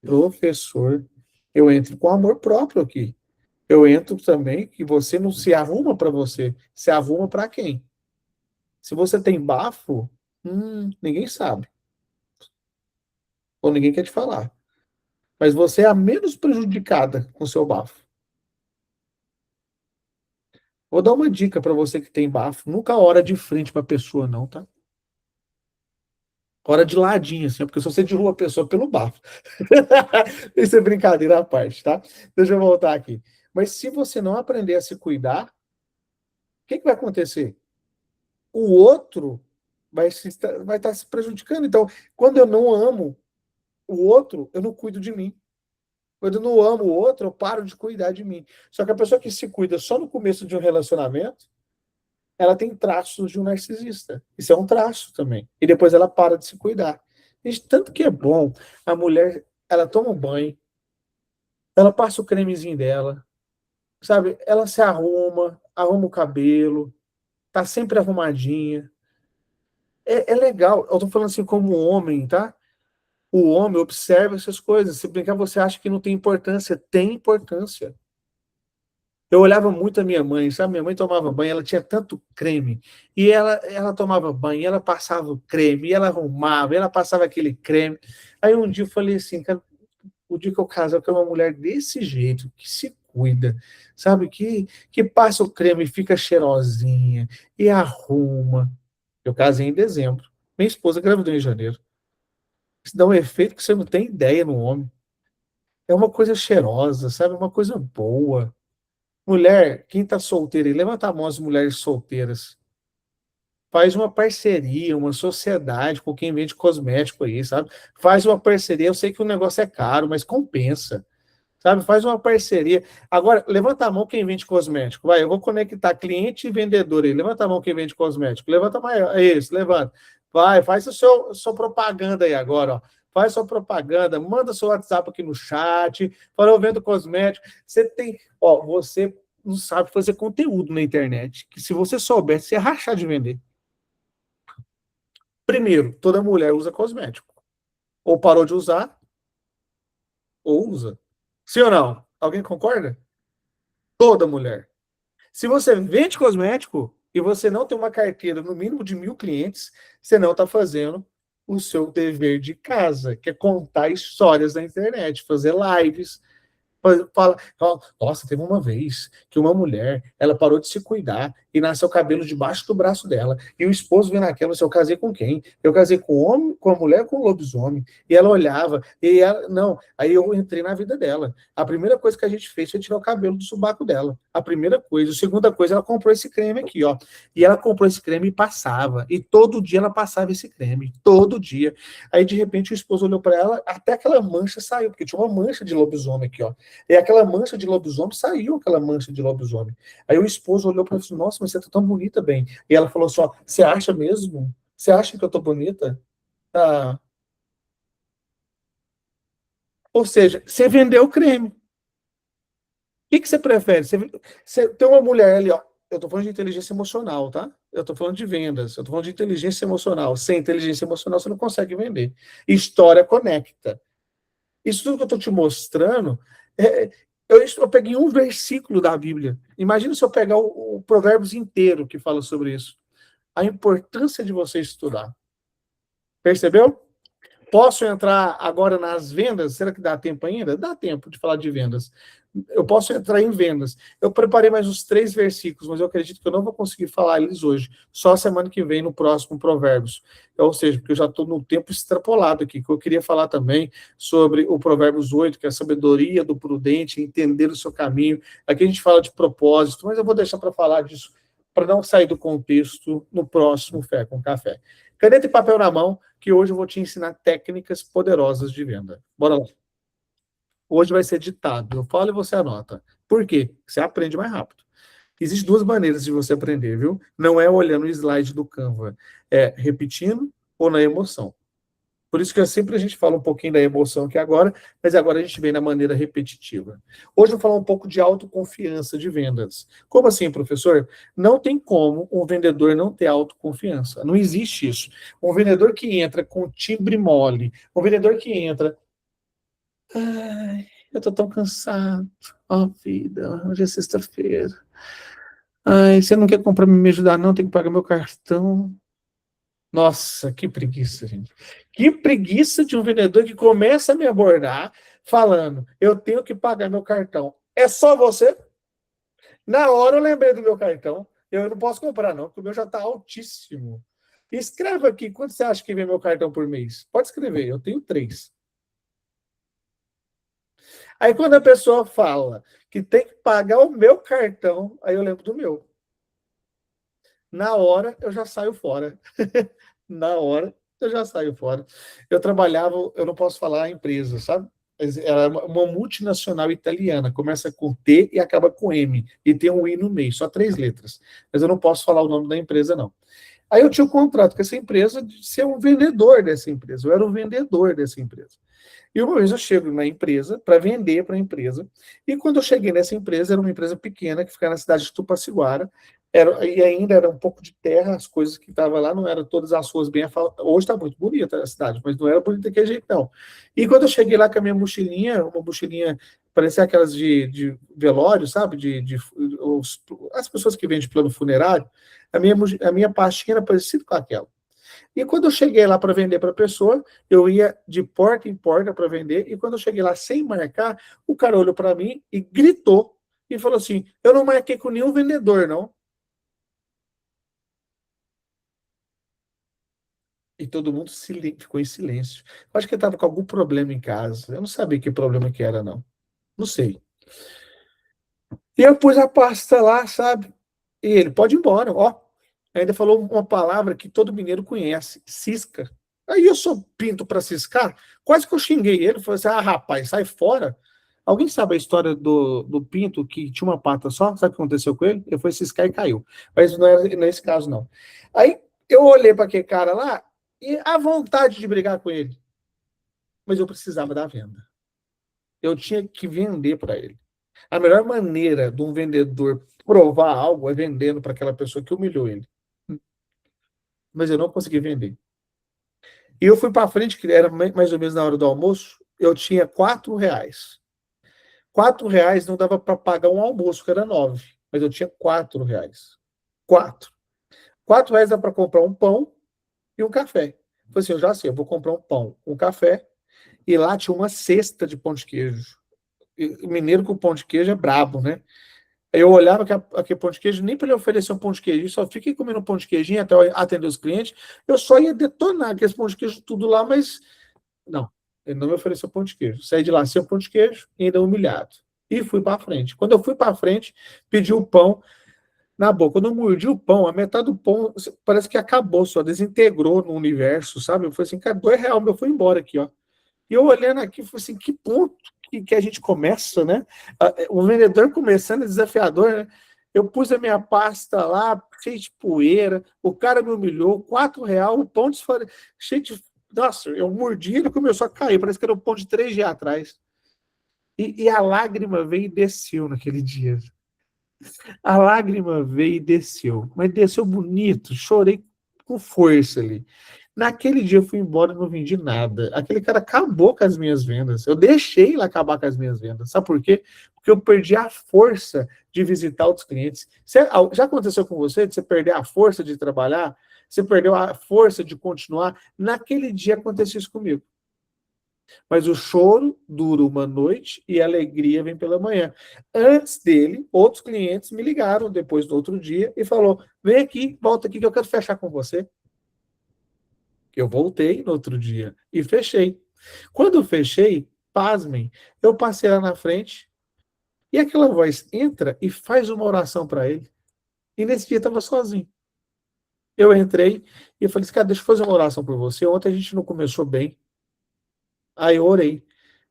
Professor, eu entro com amor próprio aqui. Eu entro também que você não se arruma para você, se arruma para quem? Se você tem bafo, ninguém sabe. Ou ninguém quer te falar. Mas você é a menos prejudicada com seu bafo. Vou dar uma dica para você que tem bafo. Nunca ora de frente para a pessoa, não, tá? Ora de ladinho, assim, porque se você derruba a pessoa pelo bafo. Isso é brincadeira à parte, tá? Deixa eu voltar aqui. Mas se você não aprender a se cuidar, o que vai acontecer? O outro vai estar se prejudicando. Então, quando eu não amo o outro, eu não cuido de mim. Quando eu não amo o outro, eu paro de cuidar de mim. Só que a pessoa que se cuida só no começo de um relacionamento, ela tem traços de um narcisista. Isso é um traço também. E depois ela para de se cuidar. Gente, tanto que é bom, a mulher, ela toma um banho, ela passa o cremezinho dela, sabe? Ela se arruma, arruma o cabelo, tá sempre arrumadinha. É legal. Eu tô falando assim como homem, tá? O homem observa essas coisas. Se brincar, você acha que não tem importância. Tem importância. Eu olhava muito a minha mãe, sabe? Minha mãe tomava banho, ela tinha tanto creme. E ela tomava banho, ela passava o creme, e ela arrumava, e ela passava aquele creme. Aí um dia eu falei assim, cara, o dia que eu casar com uma mulher desse jeito, que se cuida, sabe? Que passa o creme e fica cheirosinha, e arruma. Eu casei em dezembro. Minha esposa engravidou em janeiro. Isso dá um efeito que você não tem ideia no homem. É uma coisa cheirosa, sabe? Uma coisa boa. Mulher, quem tá solteira aí, levanta a mão as mulheres solteiras. Faz uma parceria, uma sociedade com quem vende cosmético aí, sabe? Faz uma parceria. Eu sei que o negócio é caro, mas compensa. Sabe? Faz uma parceria. Agora, levanta a mão quem vende cosmético. Vai, eu vou conectar cliente e vendedor aí. Levanta a mão quem vende cosmético. Levanta a mão. É isso, levanta. Vai, faz sua propaganda aí agora, ó. Faz sua propaganda, manda seu WhatsApp aqui no chat. Fala, eu vendo cosmético. Você tem. Ó, você não sabe fazer conteúdo na internet. Que se você soubesse, você ia rachar de vender. Primeiro, toda mulher usa cosmético. Ou parou de usar, ou usa. Sim ou não? Alguém concorda? Toda mulher. Se você vende cosmético e você não tem uma carteira no mínimo de 1.000 clientes, você não está fazendo o seu dever de casa, que é contar histórias na internet, fazer lives. Fala, nossa, teve uma vez que uma mulher, ela parou de se cuidar e nasceu cabelo debaixo do braço dela. E o esposo veio naquela, eu casei com quem? Eu casei com o homem, com a mulher, com o lobisomem. E ela olhava, e ela, não. Aí eu entrei na vida dela. A primeira coisa que a gente fez foi tirar o cabelo do subaco dela. A primeira coisa. A segunda coisa, ela comprou esse creme aqui, ó. E ela comprou esse creme e passava. E todo dia ela passava esse creme. Todo dia. Aí, de repente, o esposo olhou para ela, até aquela mancha saiu, porque tinha uma mancha de lobisomem aqui, ó. E aquela mancha de lobisomem, saiu aquela mancha de lobisomem. Aí o esposo olhou para ela e falou, nossa, mas você tá tão bonita, bem. E ela falou assim, ó, você acha mesmo? Você acha que eu tô bonita? Ah. Ou seja, você vendeu o creme. O que você prefere? Você tem uma mulher ali, ó, eu tô falando de inteligência emocional, tá? Eu tô falando de vendas, eu tô falando de inteligência emocional. Sem inteligência emocional, você não consegue vender. História conecta. Isso tudo que eu estou te mostrando, eu peguei um versículo da Bíblia. Imagina se eu pegar o Provérbios inteiro que fala sobre isso. A importância de você estudar. Percebeu? Posso entrar agora nas vendas? Será que dá tempo ainda? Dá tempo de falar de vendas. Eu posso entrar em vendas. Eu preparei mais uns 3 versículos, mas eu acredito que eu não vou conseguir falar eles hoje. Só semana que vem, no próximo Provérbios. Ou seja, porque eu já estou no tempo extrapolado aqui, que eu queria falar também sobre o Provérbios 8, que é a sabedoria do prudente, entender o seu caminho. Aqui a gente fala de propósito, mas eu vou deixar para falar disso, para não sair do contexto, no próximo Fé com Café. Caneta e papel na mão, que hoje eu vou te ensinar técnicas poderosas de venda. Bora lá. Hoje vai ser ditado. Eu falo e você anota. Por quê? Você aprende mais rápido. Existem 2 maneiras de você aprender, viu? Não é olhando o slide do Canva. É repetindo ou na emoção. Por isso que sempre a gente fala um pouquinho da emoção aqui agora, mas agora a gente vem na maneira repetitiva. Hoje eu vou falar um pouco de autoconfiança de vendas. Como assim, professor? Não tem como um vendedor não ter autoconfiança. Não existe isso. Um vendedor que entra com timbre mole, um vendedor que entra... Ai, eu tô tão cansado. Ó, vida, hoje é sexta-feira. Ai, você não quer comprar me ajudar, não? Tem que pagar meu cartão. Nossa, que preguiça, gente. Que preguiça de um vendedor que começa a me abordar falando, eu tenho que pagar meu cartão. É só você? Na hora eu lembrei do meu cartão. Eu não posso comprar, não, porque o meu já está altíssimo. Escreva aqui, quanto você acha que vem meu cartão por mês? Pode escrever, eu tenho 3. Aí quando a pessoa fala que tem que pagar o meu cartão, aí eu lembro do meu. Na hora eu já saio fora. Na hora eu já saio fora. Eu trabalhava, eu não posso falar a empresa, sabe? Era uma multinacional italiana, começa com T e acaba com M, e tem um I no meio, só 3 letras. Mas eu não posso falar o nome da empresa, não. Aí eu tinha um contrato com essa empresa de ser um vendedor dessa empresa. Eu era um vendedor dessa empresa. E uma vez eu chego na empresa para vender para a empresa, e quando eu cheguei nessa empresa, era uma empresa pequena que ficava na cidade de Tupaciguara, e ainda era um pouco de terra, as coisas que estavam lá não eram todas as ruas bem asfaltadas. Hoje está muito bonita a cidade, mas não era bonita daquele jeito, não. E quando eu cheguei lá com a minha mochilinha, uma mochilinha, parecia aquelas de velório, sabe? As pessoas que vendem plano funerário, a minha pastinha era parecida com aquela. E quando eu cheguei lá para vender para a pessoa, eu ia de porta em porta para vender, e quando eu cheguei lá sem marcar, o cara olhou para mim e gritou, e falou assim, eu não marquei com nenhum vendedor, não. E todo mundo ficou em silêncio. Eu acho que ele estava com algum problema em casa. Eu não sabia que problema que era, não. Não sei. E eu pus a pasta lá, sabe? E ele, pode ir embora, ó. Ainda falou uma palavra que todo mineiro conhece, cisca. Aí eu sou pinto para ciscar, quase que eu xinguei ele, falei assim, ah, rapaz, sai fora. Alguém sabe a história do pinto que tinha uma pata só? Sabe o que aconteceu com ele? Ele foi ciscar e caiu. Mas não é nesse caso, não. Aí eu olhei para aquele cara lá e a vontade de brigar com ele. Mas eu precisava da venda. Eu tinha que vender para ele. A melhor maneira de um vendedor provar algo é vendendo para aquela pessoa que humilhou ele. Mas eu não consegui vender. E eu fui para frente, que era mais ou menos na hora do almoço, eu tinha R$ 4. R$ 4 não dava para pagar um almoço, que era 9, mas eu tinha R$ 4. 4. R$ 4 dá para comprar um pão e um café. Eu falei assim, eu já sei, eu vou comprar um pão, um café, e lá tinha uma cesta de pão de queijo. E mineiro com pão de queijo é brabo, né? Aí eu olhava aquele pão de queijo, nem para ele oferecer um pão de queijo, só fiquei comendo um pão de queijinho até eu atender os clientes, eu só ia detonar aqueles pão de queijo tudo lá, mas não, ele não me ofereceu pão de queijo. Saí de lá sem o pão de queijo, ainda humilhado. E fui para frente. Quando eu fui para frente, pedi o pão na boca. Quando eu mordi o pão, a metade do pão parece que acabou, só desintegrou no universo, sabe? Eu falei assim, cara, R$ 2, meu, foi embora aqui, ó. E eu olhando aqui, falei assim, que ponto que a gente começa, né? O vendedor começando é desafiador, né? Eu pus a minha pasta lá, cheio de poeira, o cara me humilhou, R$ 4, o pão cheio de... Nossa, eu mordi, ele começou a cair, parece que era um pão de 3 dias atrás. E a lágrima veio e desceu naquele dia. A lágrima veio e desceu, mas desceu bonito, chorei com força ali. Naquele dia eu fui embora e não vendi nada. Aquele cara acabou com as minhas vendas. Eu deixei ele acabar com as minhas vendas. Sabe por quê? Porque eu perdi a força de visitar outros clientes. Já aconteceu com você de você perder a força de trabalhar? Você perdeu a força de continuar? Naquele dia aconteceu isso comigo. Mas o choro dura uma noite e a alegria vem pela manhã. Antes dele, outros clientes me ligaram depois do outro dia e falou: vem aqui, volta aqui que eu quero fechar com você. Eu voltei no outro dia e fechei. Quando eu fechei, pasmem, eu passei lá na frente e aquela voz entra e faz uma oração para ele. E nesse dia eu estava sozinho. Eu entrei e falei assim, cara, deixa eu fazer uma oração por você. Ontem a gente não começou bem. Aí eu orei.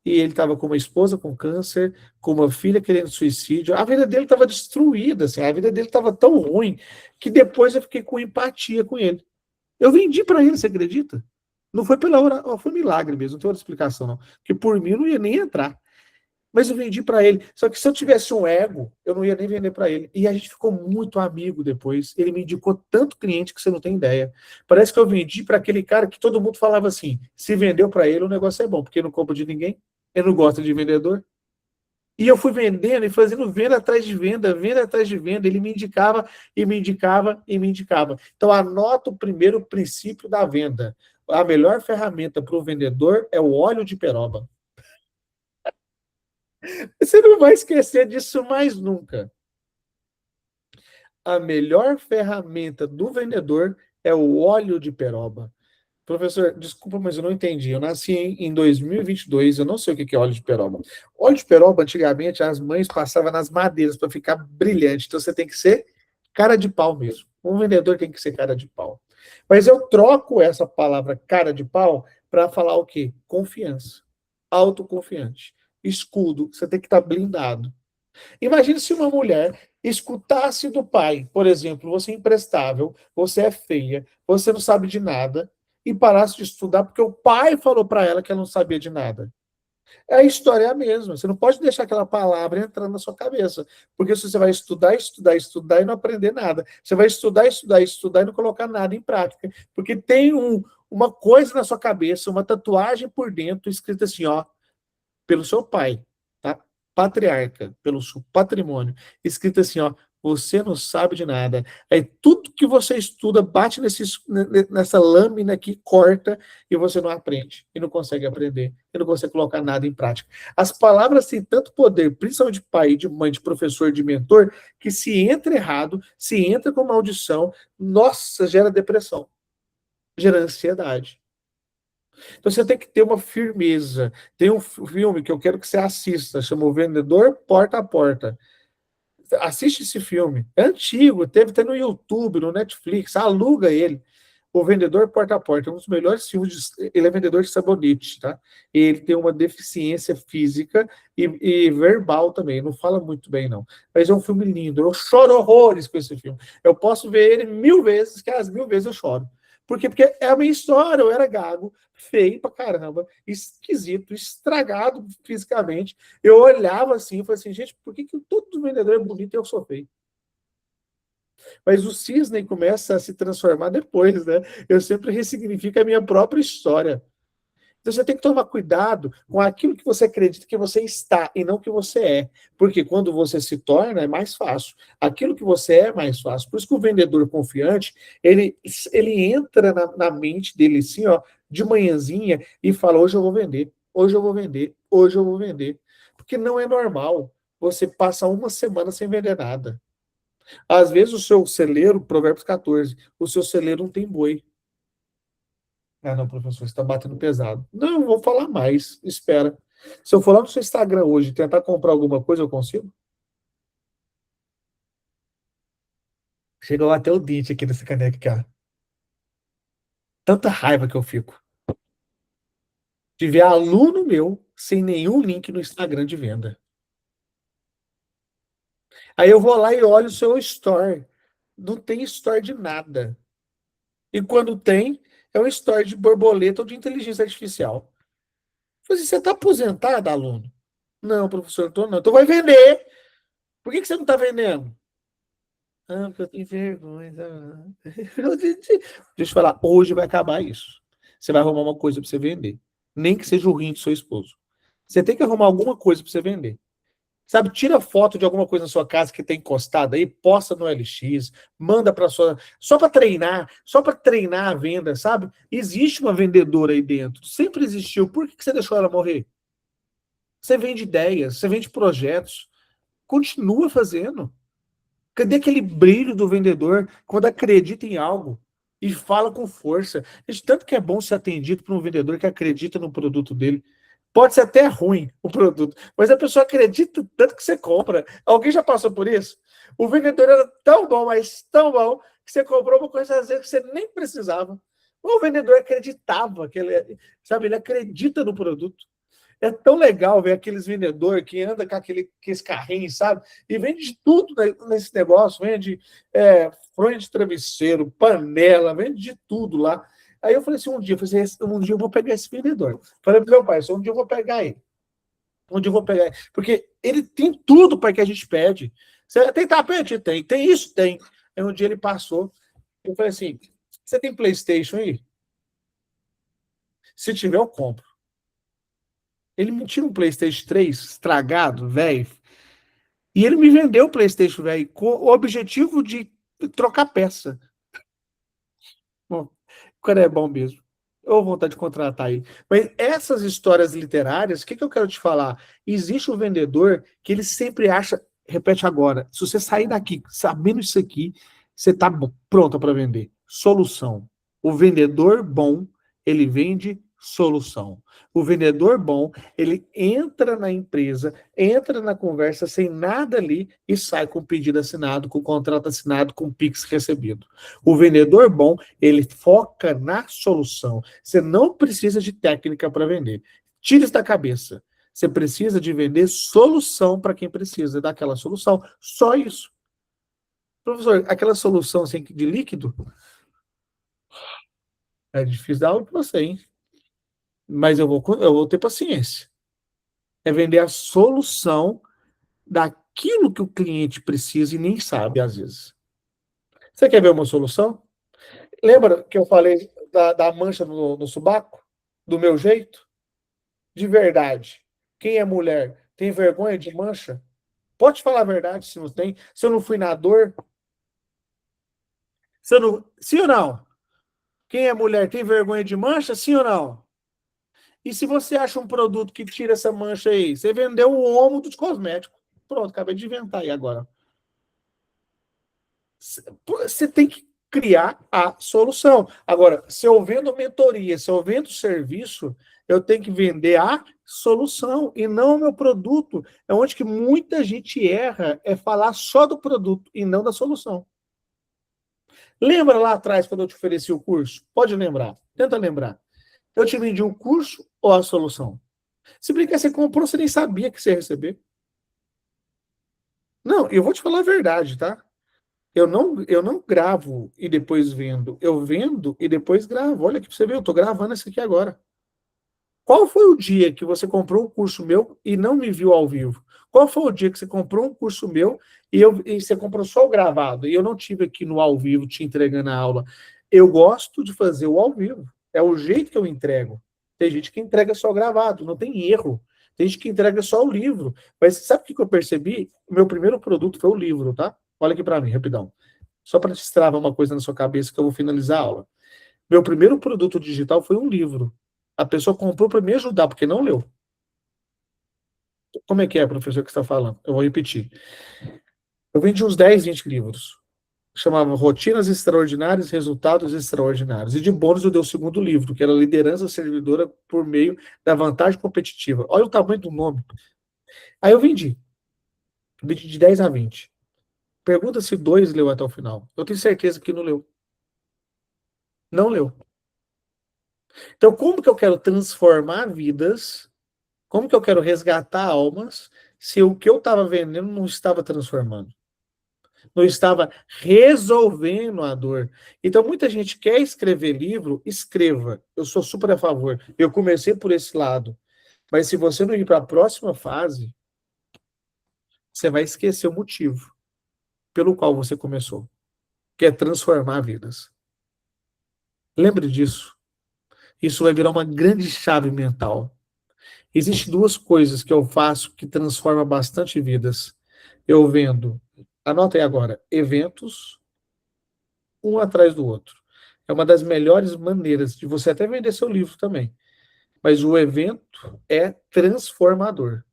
E ele estava com uma esposa com câncer, com uma filha querendo suicídio. A vida dele estava destruída, assim, a vida dele estava tão ruim que depois eu fiquei com empatia com ele. Eu vendi para ele, você acredita? Não foi pela oração, foi milagre mesmo, não tem outra explicação não. Porque por mim eu não ia nem entrar. Mas eu vendi para ele. Só que se eu tivesse um ego, eu não ia nem vender para ele. E a gente ficou muito amigo depois. Ele me indicou tanto cliente que você não tem ideia. Parece que eu vendi para aquele cara que todo mundo falava assim: se vendeu para ele, o negócio é bom, porque não compra de ninguém. Ele não gosta de vendedor. E eu fui vendendo e fazendo venda atrás de venda, venda atrás de venda. Ele me indicava e me indicava e me indicava. Então, anota o primeiro princípio da venda. A melhor ferramenta para o vendedor é o óleo de peroba. Você não vai esquecer disso mais nunca. A melhor ferramenta do vendedor é o óleo de peroba. Professor, desculpa, mas eu não entendi. Eu nasci em 2022, eu não sei o que é óleo de peroba. Óleo de peroba, antigamente, as mães passavam nas madeiras para ficar brilhante. Então você tem que ser cara de pau mesmo. Um vendedor tem que ser cara de pau. Mas eu troco essa palavra cara de pau para falar o quê? Confiança. Autoconfiante. Escudo, você tem que estar blindado. Imagine se uma mulher escutasse do pai, por exemplo, você é imprestável, você é feia, você não sabe de nada, e parasse de estudar porque o pai falou para ela que ela não sabia de nada. A história é a mesma. Você não pode deixar aquela palavra entrar na sua cabeça, porque se você vai estudar, estudar, estudar e não aprender nada, você vai estudar, estudar, estudar e não colocar nada em prática, porque tem uma coisa na sua cabeça, uma tatuagem por dentro escrita assim, ó, pelo seu pai, tá? Patriarca, pelo seu patrimônio, escrito assim, ó, você não sabe de nada. Aí tudo que você estuda bate nessa lâmina que corta e você não aprende, e não consegue aprender, e não consegue colocar nada em prática. As palavras têm tanto poder, principalmente de pai, de mãe, de professor, de mentor, que se entra errado, se entra com maldição, nossa, gera depressão, gera ansiedade. Então você tem que ter uma firmeza. Tem um filme que eu quero que você assista, chama O Vendedor Porta a Porta. Assiste esse filme. É antigo, teve até no YouTube, no Netflix, aluga ele. O Vendedor Porta a Porta, é um dos melhores filmes. Ele é vendedor de sabonete, tá? Ele tem uma deficiência física e verbal também. Não fala muito bem, não. Mas é um filme lindo. Eu choro horrores com esse filme. Eu posso ver ele 1000 vezes, que às 1000 vezes eu choro. Por quê? Porque é a minha história. Eu era gago, feio pra caramba, esquisito, estragado fisicamente. Eu olhava assim e falei assim, gente, por que todo vendedor é bonito e eu sou feio? Mas o cisne começa a se transformar depois, né? Eu sempre ressignifico a minha própria história. Então você tem que tomar cuidado com aquilo que você acredita que você está e não que você é. Porque quando você se torna, é mais fácil. Aquilo que você é mais fácil. Por isso que o vendedor confiante, ele entra na mente dele assim, ó, de manhãzinha e fala, hoje eu vou vender, hoje eu vou vender, hoje eu vou vender. Porque não é normal você passar uma semana sem vender nada. Às vezes o seu celeiro, Provérbios 14, o seu celeiro não tem boi. Ah, não, professor, você está batendo pesado. Não, eu vou falar mais, espera. Se eu for lá no seu Instagram hoje e tentar comprar alguma coisa, eu consigo? Chegou até o dente aqui nessa caneca, cara. Tanta raiva que eu fico de ver aluno meu sem nenhum link no Instagram de venda. Aí eu vou lá e olho o seu store. Não tem store de nada. E quando tem, é um store de borboleta ou de inteligência artificial. Eu falei assim, você está aposentado, aluno? Não, professor, não tô não. Então vai vender. Por que você não está vendendo? Ah, porque eu tenho vergonha. Deixa eu te falar, hoje vai acabar isso. Você vai arrumar uma coisa para você vender. Nem que seja o rim do seu esposo. Você tem que arrumar alguma coisa para você vender. Sabe, tira foto de alguma coisa na sua casa que tem encostado aí, posta no LX, manda para sua, só para treinar a venda, sabe? Existe uma vendedora aí dentro, sempre existiu. Por que você deixou ela morrer? Você vende ideias, você vende projetos, continua fazendo. Cadê aquele brilho do vendedor quando acredita em algo e fala com força? Gente, tanto que é bom ser atendido por um vendedor que acredita no produto dele. Pode ser até ruim o produto, mas a pessoa acredita tanto que você compra. Alguém já passou por isso? O vendedor era tão bom, mas tão bom, que você comprou uma coisa às vezes que você nem precisava. O vendedor acreditava, que ele, sabe, ele acredita no produto. É tão legal ver aqueles vendedores que andam com esse carrinho, sabe? E vende de tudo nesse negócio. Vende fronha de travesseiro, panela, vende de tudo lá. Aí eu falei assim, um dia eu vou pegar esse vendedor. Falei pro meu pai, um dia eu vou pegar ele. Um dia eu vou pegar ele. Porque ele tem tudo para que a gente pede. Você tem tapete? Tem. Tem isso? Tem. Aí um dia ele passou. Eu falei assim, você tem PlayStation aí? Se tiver, eu compro. Ele me tira um PlayStation 3 estragado, velho. E ele me vendeu o PlayStation, velho, com o objetivo de trocar peça. Bom, o cara é bom mesmo. Eu vou vontade de contratar ele. Mas essas histórias literárias, o que eu quero te falar? Existe um vendedor que ele sempre acha, repete agora, se você sair daqui sabendo isso aqui, você está pronta para vender. Solução. O vendedor bom, ele vende solução. O vendedor bom, ele entra na empresa, entra na conversa sem nada ali e sai com o pedido assinado, com o contrato assinado, com o Pix recebido. O vendedor bom, ele foca na solução. Você não precisa de técnica para vender. Tira isso da cabeça. Você precisa de vender solução para quem precisa daquela solução. Só isso. Professor, aquela solução assim, de líquido, é difícil dar aula para você, hein? Mas eu vou ter paciência. É vender a solução daquilo que o cliente precisa e nem sabe, às vezes. Você quer ver uma solução? Lembra que eu falei da mancha no subaco? Do meu jeito? De verdade. Quem é mulher tem vergonha de mancha? Pode falar a verdade se não tem. Se eu não fui na dor? Se eu não... Sim ou não? Quem é mulher tem vergonha de mancha? Sim ou não? E se você acha um produto que tira essa mancha aí? Você vendeu o homo dos cosméticos. Pronto, acabei de inventar aí agora. Você tem que criar a solução. Agora, se eu vendo mentoria, se eu vendo serviço, eu tenho que vender a solução e não o meu produto. É onde que muita gente erra, é falar só do produto e não da solução. Lembra lá atrás, quando eu te ofereci o curso? Pode lembrar. Tenta lembrar. Eu te vendi o curso ou a solução? Se brincar, você comprou, você nem sabia que você ia receber. Não, eu vou te falar a verdade, tá? Eu não gravo e depois vendo. Eu vendo e depois gravo. Olha aqui pra você ver, eu tô gravando isso aqui agora. Qual foi o dia que você comprou um curso meu e não me viu ao vivo? Qual foi o dia que você comprou um curso meu e você comprou só o gravado e eu não tive aqui no ao vivo te entregando a aula? Eu gosto de fazer o ao vivo. É o jeito que eu entrego. Tem gente que entrega só o gravado, não tem erro. Tem gente que entrega só o livro. Mas sabe o que eu percebi? O meu primeiro produto foi o livro, tá? Olha aqui para mim, rapidão. Só para destravar uma coisa na sua cabeça que eu vou finalizar a aula. Meu primeiro produto digital foi um livro. A pessoa comprou para me ajudar, porque não leu. Como é que é, professor, que você está falando? Eu vou repetir. Eu vendi uns 10, 20 livros. Chamava Rotinas Extraordinárias, Resultados Extraordinários. E de bônus eu dei o segundo livro, que era Liderança Servidora por meio da Vantagem Competitiva. Olha o tamanho do nome. Aí eu vendi. Vendi de 10 a 20. Pergunta se 2 leu até o final. Eu tenho certeza que não leu. Não leu. Então, como que eu quero transformar vidas? Como que eu quero resgatar almas se o que eu estava vendendo não estava transformando? Não estava resolvendo a dor. Então, muita gente quer escrever livro, escreva. Eu sou super a favor. Eu comecei por esse lado. Mas se você não ir para a próxima fase, você vai esquecer o motivo pelo qual você começou, que é transformar vidas. Lembre disso. Isso vai virar uma grande chave mental. Existem duas coisas que eu faço que transformam bastante vidas. Eu vendo, anota aí agora, eventos, um atrás do outro. É uma das melhores maneiras de você até vender seu livro também. Mas o evento é transformador.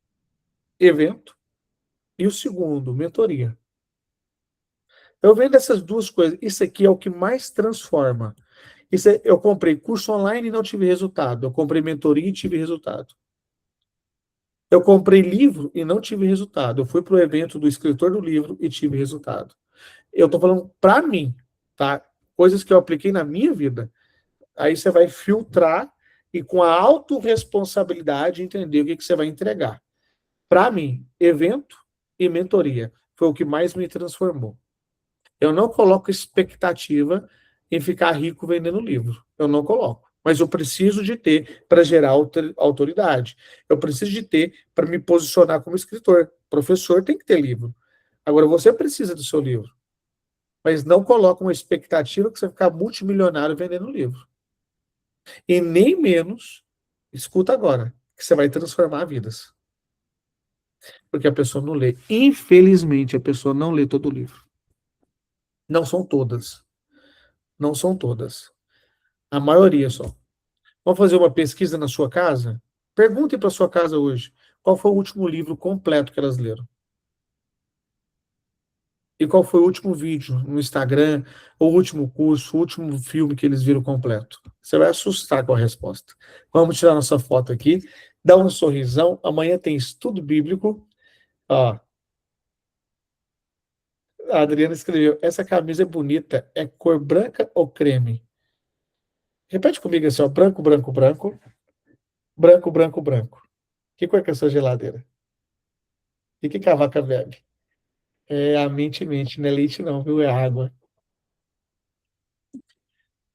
Evento. E o segundo, mentoria. Eu vendo essas duas coisas. Isso aqui é o que mais transforma. Eu comprei curso online e não tive resultado. Eu comprei mentoria e tive resultado. Eu comprei livro e não tive resultado. Eu fui para o evento do escritor do livro e tive resultado. Eu estou falando para mim, tá? Coisas que eu apliquei na minha vida. Aí você vai filtrar e com a autorresponsabilidade entender o que você vai entregar. Para mim, evento e mentoria foi o que mais me transformou. Eu não coloco expectativa em ficar rico vendendo livro. Eu não coloco. Mas eu preciso de ter para gerar autoridade. Eu preciso de ter para me posicionar como escritor. Professor tem que ter livro. Agora, você precisa do seu livro. Mas não coloca uma expectativa que você vai ficar multimilionário vendendo livro. E nem menos, escuta agora, que você vai transformar vidas. Porque a pessoa não lê. Infelizmente, a pessoa não lê todo o livro. Não são todas. Não são todas. A maioria só. Vamos fazer uma pesquisa na sua casa? Perguntem para sua casa hoje qual foi o último livro completo que elas leram. E qual foi o último vídeo no Instagram, o último curso, o último filme que eles viram completo. Você vai assustar com a resposta. Vamos tirar nossa foto aqui, dá um sorrisão. Amanhã tem estudo bíblico. Ó. A Adriana escreveu, essa camisa é bonita, é cor branca ou creme? Repete comigo assim, ó, branco, branco, branco, branco, branco, branco. Que cor que é a sua geladeira? E que a vaca bebe? É a mente, não é leite não, viu? É água.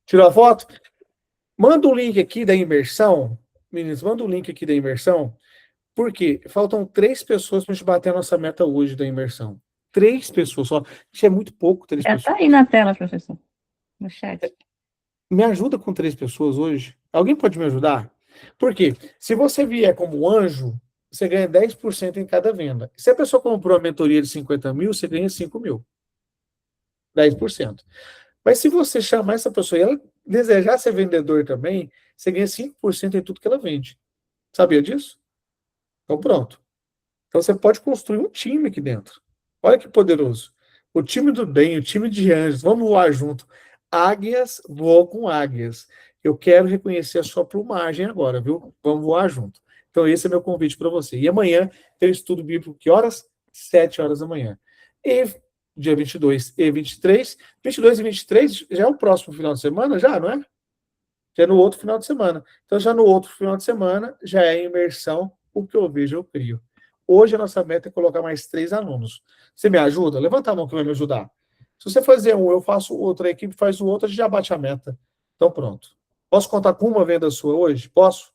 Tirou a foto? Manda o link aqui da imersão. Meninos, manda o link aqui da imersão. Por quê? Faltam 3 pessoas para a gente bater a nossa meta hoje da imersão. 3 pessoas só. Isso é muito pouco, 3 Já pessoas. está aí na tela, professor, no chat. Me ajuda com 3 pessoas hoje? Alguém pode me ajudar? Por quê? Se você vier como anjo, você ganha 10% em cada venda. Se a pessoa comprou a mentoria de 50 mil, você ganha 5 mil. 10%. Mas se você chamar essa pessoa e ela desejar ser vendedor também, você ganha 5% em tudo que ela vende. Sabia disso? Então pronto. Então você pode construir um time aqui dentro. Olha que poderoso. O time do bem, o time de anjos, vamos voar junto. Águias voam com águias. Eu quero reconhecer a sua plumagem agora, viu? Vamos voar junto. Então esse é meu convite para você. E amanhã tem estudo bíblico, que horas? 7 horas da manhã. E dia 22 e 23. 22 e 23 já é o próximo final de semana, já, não é? Já é no outro final de semana. Então já no outro final de semana já é imersão, o que eu vejo eu crio. Hoje a nossa meta é colocar mais 3 alunos. Você me ajuda? Levanta a mão que vai me ajudar. Se você fazer um, eu faço outro, a equipe faz o outro, a gente já bate a meta. Então pronto. Posso contar com uma venda sua hoje? Posso?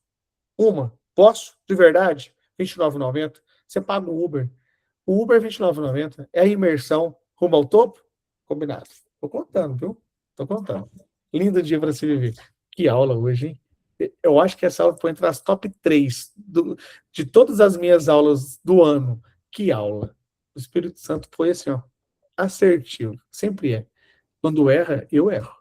Uma? Posso? De verdade? R$29,90. Você paga o Uber. O Uber é R$29,90. É a imersão rumo ao topo? Combinado. Tô contando, viu? Tô contando. Lindo dia para se viver. Que aula hoje, hein? Eu acho que essa aula foi entre as top 3 de todas as minhas aulas do ano. Que aula. O Espírito Santo foi assim, ó, assertivo. Sempre é. Quando erra, eu erro.